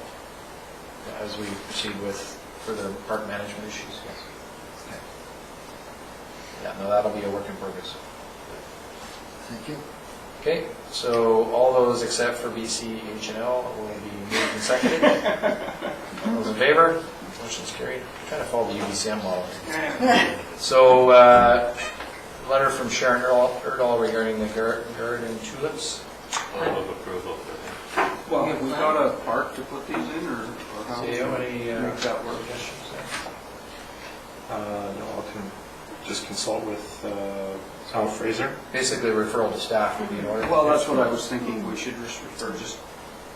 as we proceed with further park management issues, yes. Okay. Yeah, no, that'll be a work in progress. Thank you. Okay, so all those except for B, C, H, and L will be moved and seconded. All those in favor? Motion's carried. Kind of follow the UBCM model. So, letter from Sharon Erdahl regarding the garden tulips. I'll move approval for that. Well, have we got a park to put these in, or how So, do we any make that work? suggestions there? No, I can just consult with Tom Fraser. Basically, referral to staff would be in order. Well, that's what I was thinking, we should just refer,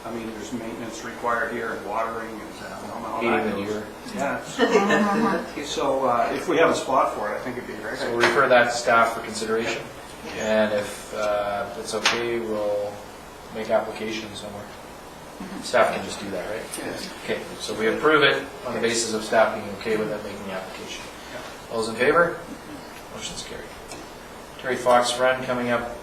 I mean, there's maintenance required here, and watering, and I don't know how that Feeding the goes. deer. Yeah. So if we have a spot for it, I think it'd be a great So idea. we'll refer that to staff for consideration, and if it's okay, we'll make application somewhere. Staff can just do that, right? Yes. Okay, so we approve it on the basis of staff being okay with it making the application. All those in favor? Motion's carried. Terry Fox Run coming up,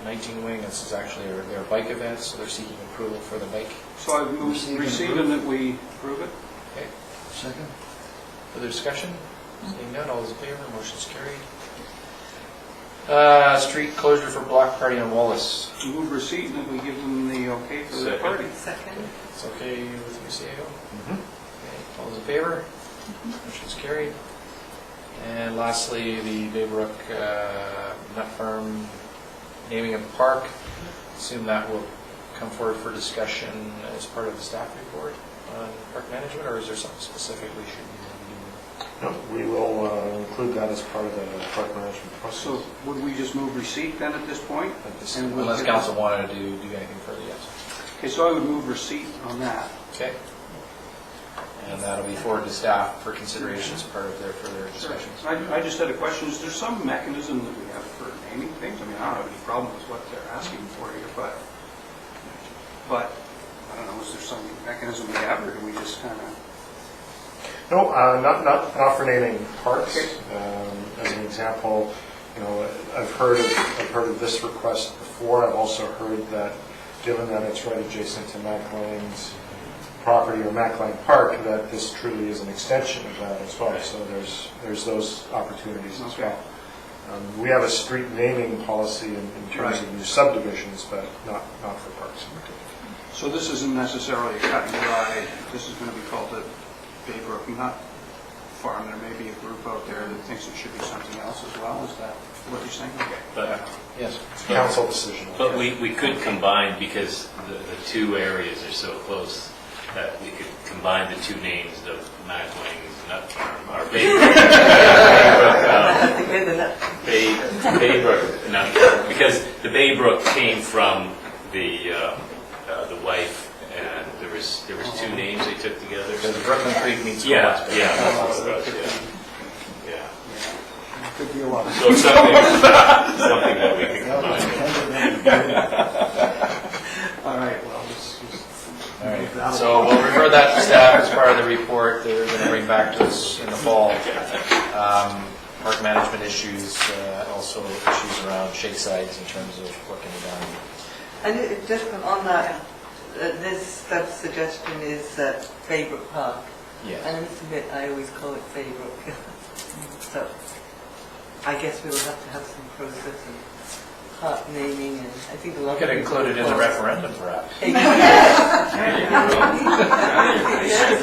19 Wing, this is actually their bike event, so they're seeking approval for the bike. So I move receive and that we approve it. Okay, Second? further discussion? Seeing none, all those in favor? Motion's carried. Street closure for block party on Wallace. Move receipt and that we give them the okay for the Second. party. Second. It's okay with you, CAO? Okay, all those in favor? Motion's carried. And lastly, the Baybrook Nut Farm naming of the park. Assume that will come forward for discussion as part of the staff report on park management, or is there something specific we should be doing? No, we will include that as part of the park management process. So would we just move receipt then at this point? And we'll Unless get- council wanted to do anything further, yes. Okay, so I would move receipt on that. Okay. And that'll be forwarded to staff for consideration as part of their further discussions. I just had a question, is there some mechanism that we have for naming things? I mean, I don't have any problem with what they're asking for here, but I don't know, is there some mechanism we have, or do we just kind of? No, not for naming parks. As an example, I've heard of this request before. I've also heard that, given that it's right adjacent to Maclean's property or Maclean Park, that this truly is an extension of that as well. So there's those opportunities as well. We have a street naming policy in terms of new subdivisions, but not for parks in particular. So this isn't necessarily a cut and dry, this is going to be called the Baybrook Nut Farm. There may be a group out there that thinks it should be something else as well. Is that what you're saying? Okay. But, Yes, council decision. but we could combine, because the two areas are so close, that we could combine the two names of Maclean's Nut Farm, or Baybrook Nut Farm, because the Baybrook came from the wife, and there was two names they took together. Because Brooklyn Creek meets Yeah, Comox. yeah, that's what it was, yeah. Could be a lot. So something that we can combine. All right, well, All right, so we'll refer that to staff as part of the report they're going to bring back to us in the fall. Park management issues, also issues around shake sites in terms of what can be done. And just on that, this suggestion is Baybrook Park. Yes. And I must admit, I always call it Baybrook. So I guess we will have to have some process of park naming, and I think a lot Could include it in the referendum, perhaps. Stick it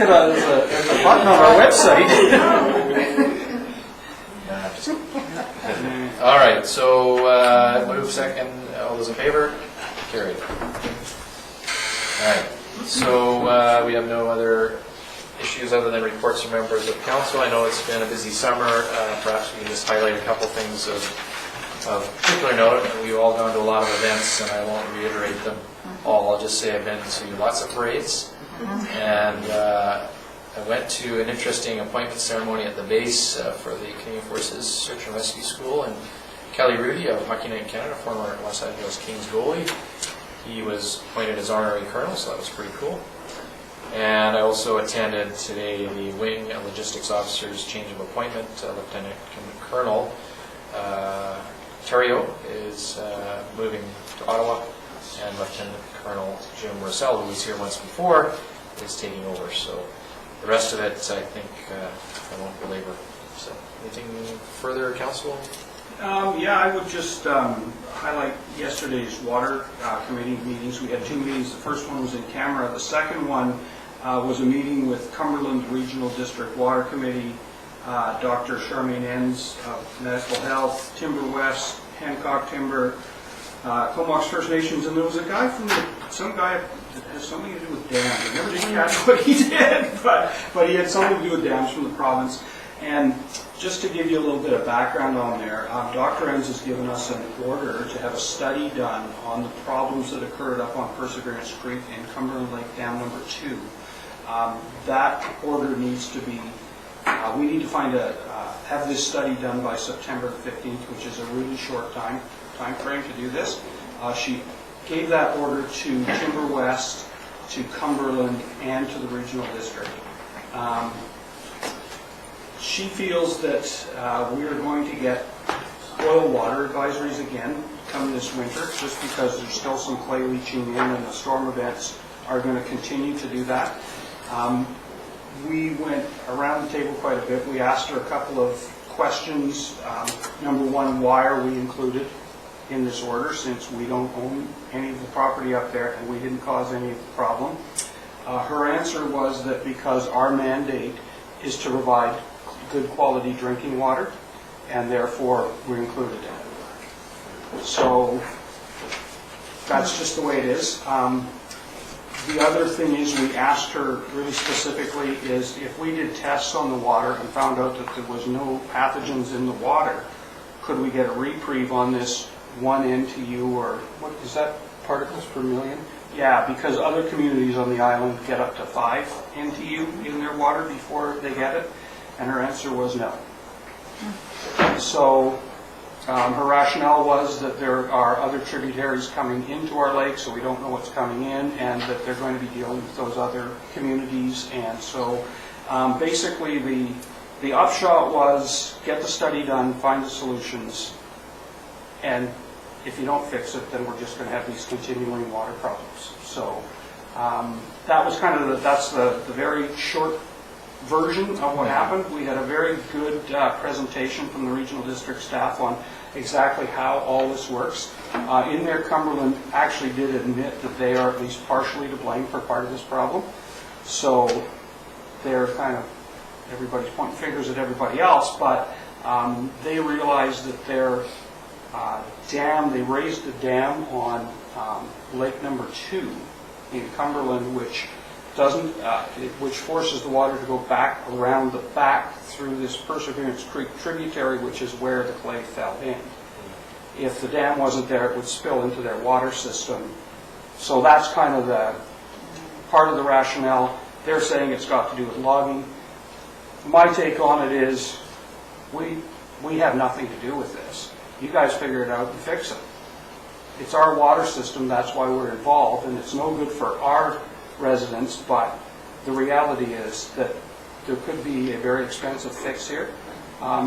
as a button on our website. All right, so move second. All those in favor? Carried. All right, so we have no other issues other than reports from members of council. I know it's been a busy summer. Perhaps we can just highlight a couple things of particular note. We've all gone to a lot of events, and I won't reiterate them all. I'll just say I've been to lots of parades, and I went to an interesting appointment ceremony at the base for the Canadian Forces Search and Rescue School, and Kelly Rudy of Hockey Night in Canada, former Los Angeles Kings goalie, he was appointed as honorary colonel, so that was pretty cool. And I also attended today the Wing Logistics Officer's change of appointment. Lieutenant Colonel Terrio is moving to Ottawa, and Lieutenant Colonel Jim Russell, who was here once before, is taking over. So the rest of it, I think, I won't belabor. So anything further, Council? Yeah, I would just highlight yesterday's water committee meetings. We had two meetings. The first one was in camera. The second one was a meeting with Cumberland Regional District Water Committee, Dr. Charmaine Enns of Medical Health, Timber West, Hancock Timber, Comox First Nations, and there was a guy some guy that has something to do with dams. I never did catch what he did, but he had something to do with dams from the province. And just to give you a little bit of background on there, Dr. Enns has given us an order to have a study done on the problems that occurred up on Perseverance Creek in Cumberland Lake Dam number 2. That order needs to be, we need to have this study done by September 15th, which is a really short time frame to do this. She gave that order to Timber West, to Cumberland, and to the regional district. She feels that we are going to get oil water advisories again come this winter, just because there's still some clay leaching in, and the storm events are going to continue to do that. We went around the table quite a bit. We asked her a couple of questions. Number one, why are we included in this order, since we don't own any of the property up there and we didn't cause any of the problem? Her answer was that because our mandate is to provide good quality drinking water, and therefore we're included in it. So that's just the way it is. The other thing is, we asked her really specifically is if we did tests on the water and found out that there was no pathogens in the water, could we get a reprieve on this 1 NTU, or what is that, particles per million? Yeah, because other communities on the island get up to 5 NTU in their water before they get it, and her answer was no. So Her rationale was that there are other tributaries coming into our lake, so we don't know what's coming in, and that they're going to be dealing with those other communities. And so basically the upshot was get the study done, find the solutions, and if you don't fix it, then we're just going to have these continuing water problems. So that was kind of that's the very short version of what happened. We had a very good presentation from the regional district staff on exactly how all this works. In there, Cumberland actually did admit that they are at least partially to blame for part of this problem. So they're kind of, everybody's pointing fingers at everybody else, but they realized that their dam, they raised a dam on Lake Number 2 in Cumberland, which doesn't, which forces the water to go back around the back through this Perseverance Creek tributary, which is where the clay fell in. If the dam wasn't there, it would spill into their water system. So that's kind of the part of the rationale. They're saying it's got to do with logging. My take on it is we have nothing to do with this. You guys figure it out and fix it. It's our water system, that's why we're involved, and it's no good for our residents, but the reality is that there could be a very expensive fix here.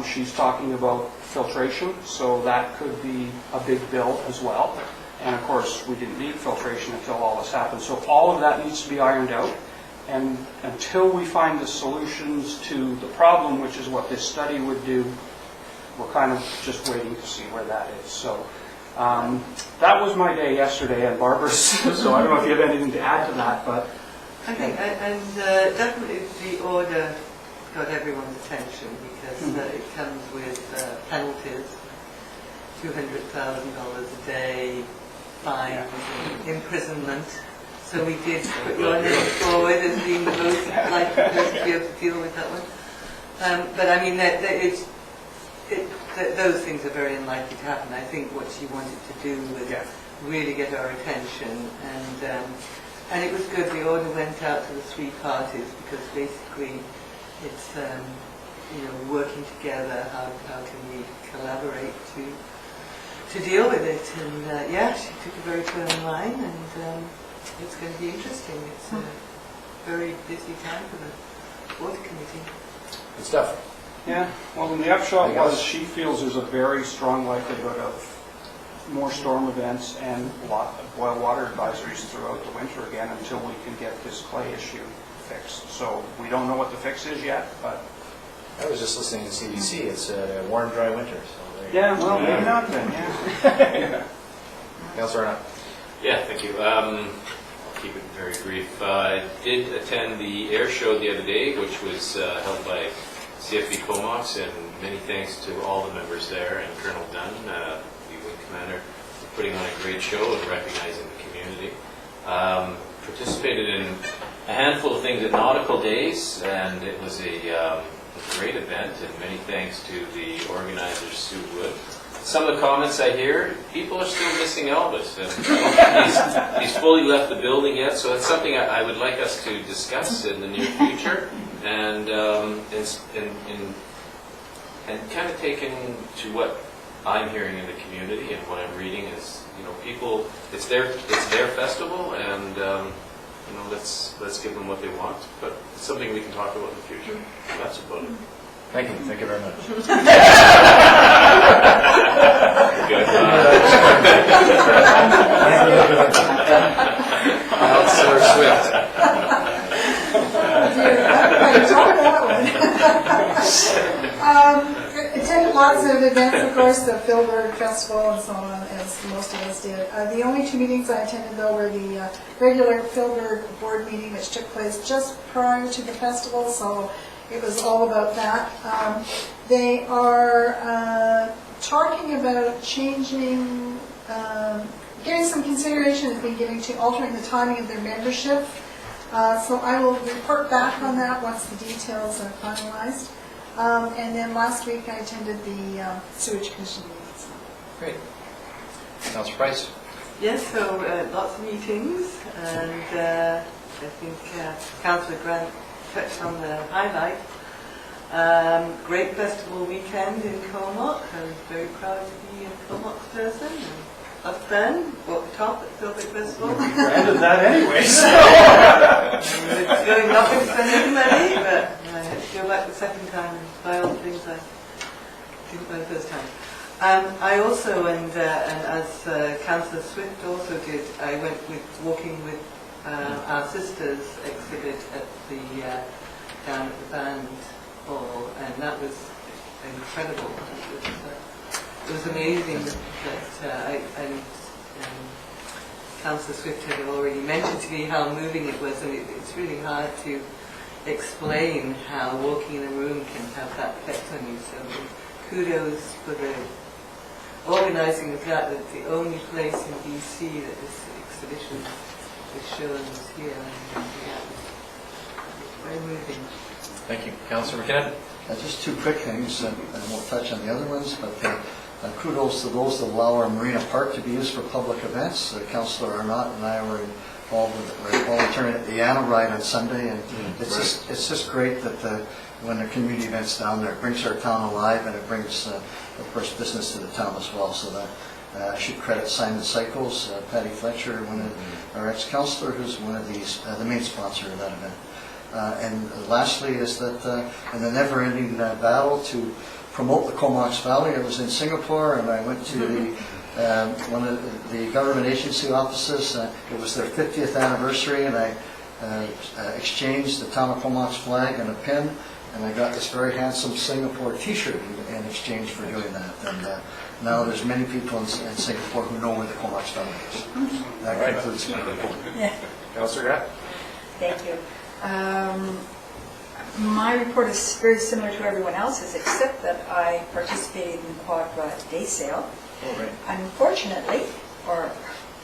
She's talking about filtration, so that could be a big bill as well. And of course, we didn't need filtration until all this happened. So all of that needs to be ironed out. And until we find the solutions to the problem, which is what this study would do, we're kind of just waiting to see where that is. So that was my day yesterday at Barbara's, so I don't know if you have anything to add to that, but... I think, and definitely the order got everyone's attention because it comes with penalties, $200,000 a day, fines, imprisonment. So we did put your name forward as being the most likely person to be able to deal with that one. But I mean, those things are very unlikely to happen. I think what she wanted to do was really get our attention, and it was good. The order went out to the three parties because basically it's working together. How can we collaborate to deal with it? And she took a very firm line, and it's going to be interesting. It's a very busy time for the water committee. Good stuff. Yeah, well, and the upshot was she feels there's a very strong likelihood of more storm events and boil water advisories throughout the winter again until we can get this clay issue fixed. So we don't know what the fix is yet, but... I was just listening to CBC. It's a warm, dry winter. So yeah, well, maybe not then, yeah. Councillor Arnott. Yeah, thank you. I'll keep it very brief. I did attend the air show the other day, which was held by CFB Comox, and many thanks to all the members there and Colonel Dunn, the wing commander, for putting on a great show and recognizing the community. Participated in a handful of things at Nautical Days, and it was a great event, and many thanks to the organizers, Sue Wood. Some of the comments I hear, people are still missing Elvis, and I don't think he's fully left the building yet, so that's something I would like us to discuss in the near future, and kind of taken to what I'm hearing in the community and what I'm reading is, people, it's their festival, and let's give them what they want, but it's something we can talk about in the future. That's about it. Thank you very much. Good. Councillor Swift. Attended lots of events, of course, the Philberg Festival and so on, as most of us did. The only two meetings I attended, though, were the regular Philberg board meeting, which took place just prior to the festival, so it was all about that. They are talking about changing, getting some consideration has been given to altering the timing of their membership. So I will report back on that once the details are finalized. And then last week I attended the sewage commission meetings. Great. Councillor Price. Yes, so lots of meetings, and I think Councillor Grant touched on the highlight. Great festival weekend in Comox. I was very proud to be a Comox person. And a friend bought the top at Celtic Festival. Branded that anyways. It's going nothing to spend any money, but I had to go back the second time and buy all the things I didn't buy the first time. I also, and as Councillor Swift also did, I went with walking with our sisters exhibit at the down at the band hall, and that was incredible. It was amazing that Councillor Swift had already mentioned to me how moving it was, and it's really hard to explain how walking in a room can have that effect on you. So kudos for the organising of that. It's the only place in BC that this exhibition is shown is here. And, yeah, it's very moving. Thank you. Councillor McKinnon? Just two quick things, and we'll touch on the other ones, but kudos to those that allow our Marina Park to be used for public events. Councillor Arnott and I were involved with the volunteering at the Anna Ride on Sunday, and it's just great that when the community events down there, it brings our town alive, and it brings, of course, business to the town as well. So that I should credit Simon Cycles, Patty Fletcher, one of our ex-councillor, who's one of the main sponsor of that event. And lastly is that in the never-ending battle to promote the Comox Valley, I was in Singapore and I went to one of the government agency offices. It was their 50th anniversary, and I exchanged the town of Comox flag and a pin, and I got this very handsome Singapore t-shirt in exchange for doing that. And now there's many people in Singapore who know where the Comox Valley is. That concludes my report. Yeah. Councillor Graff? Thank you. My report is very similar to everyone else's, except that I participated in the Quadra Day Sale. Oh, right. Unfortunately,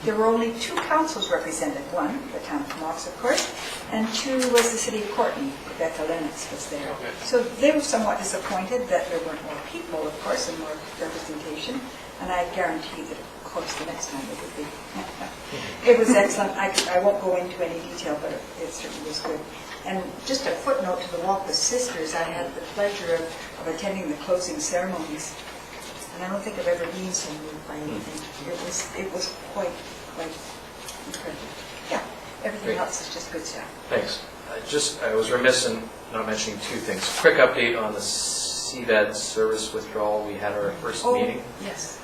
there were only two councils represented. One, the town of Comox, of course, and two was the city of Courtenay. Rebecca Lennox was there. Okay. So they were somewhat disappointed that there weren't more people, of course, and more representation. And I guarantee that, of course, the next time it would be. It was excellent. I won't go into any detail, but it certainly was good. And just a footnote to the Walk with Sisters, I had the pleasure of attending the closing ceremonies. And I don't think I've ever been so moved by anything. It was quite incredible. Yeah, everything Great. else is just good stuff. Thanks. I was remiss in not mentioning two things. Quick update on the CVED service withdrawal. We had our first meeting Yes.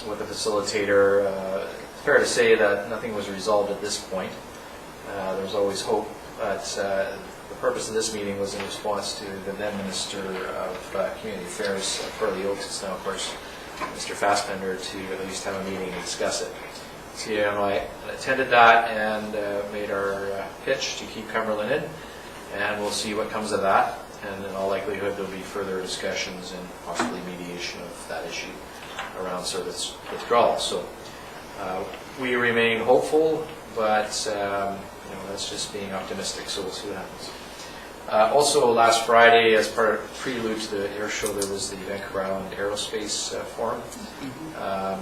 with the facilitator. Fair to say that nothing was resolved at this point. There was always hope, but the purpose of this meeting was in response to the then Minister of Community Affairs, Corley Oakes. It's now, of course, Mr. Fassbender, to at least have a meeting and discuss it. So I attended that and made our pitch to keep Cumberland in, and we'll see what comes of that. And in all likelihood, there'll be further discussions and possibly mediation of that issue around service withdrawal. So we remain hopeful, but that's just being optimistic. So we'll see what happens. Also, last Friday, as part of prelude to the air show, there was the Vancouver Island Aerospace Forum,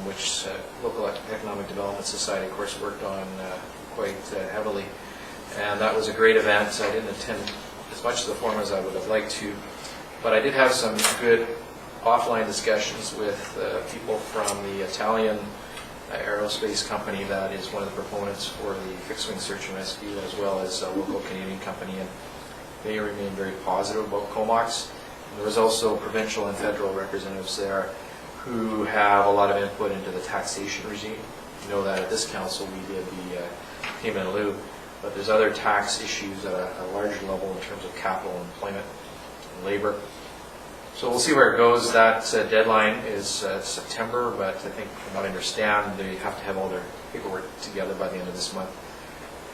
which Local Economic Development Society, of course, worked on quite heavily. And that was a great event. I didn't attend as much of the forum as I would have liked to, but I did have some good offline discussions with people from the Italian aerospace company that is one of the proponents for the fixed-wing search and rescue, as well as a local Canadian company, and they remain very positive about Comox. There was also provincial and federal representatives there who have a lot of input into the taxation regime. You know that at this council we did the payment in lieu, but there's other tax issues at a larger level in terms of capital, employment, and labor. So we'll see where it goes. That deadline is September, but I think from what I understand, they have to have all their paperwork together by the end of this month.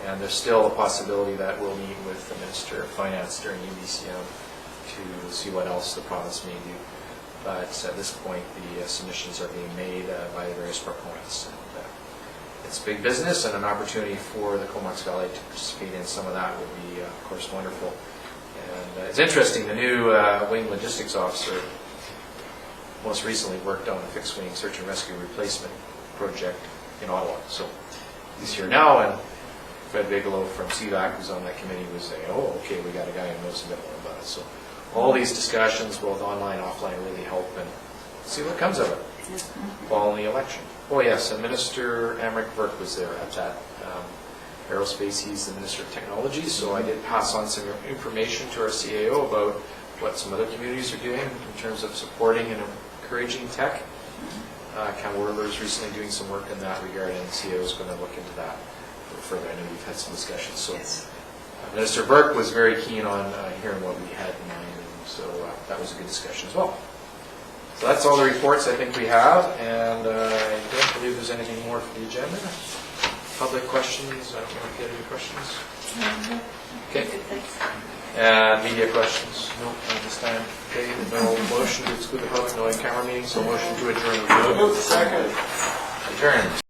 And there's still a possibility that we'll meet with the Minister of Finance during UBCM to see what else the province may do. But at this point, the submissions are being made by the various proponents. And, it's big business, and an opportunity for the Comox Valley to participate in some of that would be, of course, wonderful. And it's interesting, the new wing logistics officer most recently worked on a fixed-wing search and rescue replacement project in Ottawa. So he's here now, and Fred Bigelow from CVAC, who's on that committee, was saying, oh, okay, we got a guy who knows a bit more about it. So all these discussions, both online and offline, really help and see what comes of it following the election. Oh yes, and Minister Amrik Verk was there at that. Aerospace, he's the Minister of Technology, so I did pass on some information to our CAO about what some other communities are doing in terms of supporting and encouraging tech. Kamloops is recently doing some work in that regard, and the CAO is going to look into that further. I know we've had some discussions. So Minister Burke was very keen on hearing what we had in mind, and so that was a good discussion as well. So that's all the reports I think we have, and I don't believe there's anything more for the agenda. Public questions? I don't know if you have any questions. Okay. And media questions? No, at this time. Okay, no motion to exclude the public, no in-camera meeting, so motion to adjourn. Second. Adjourn.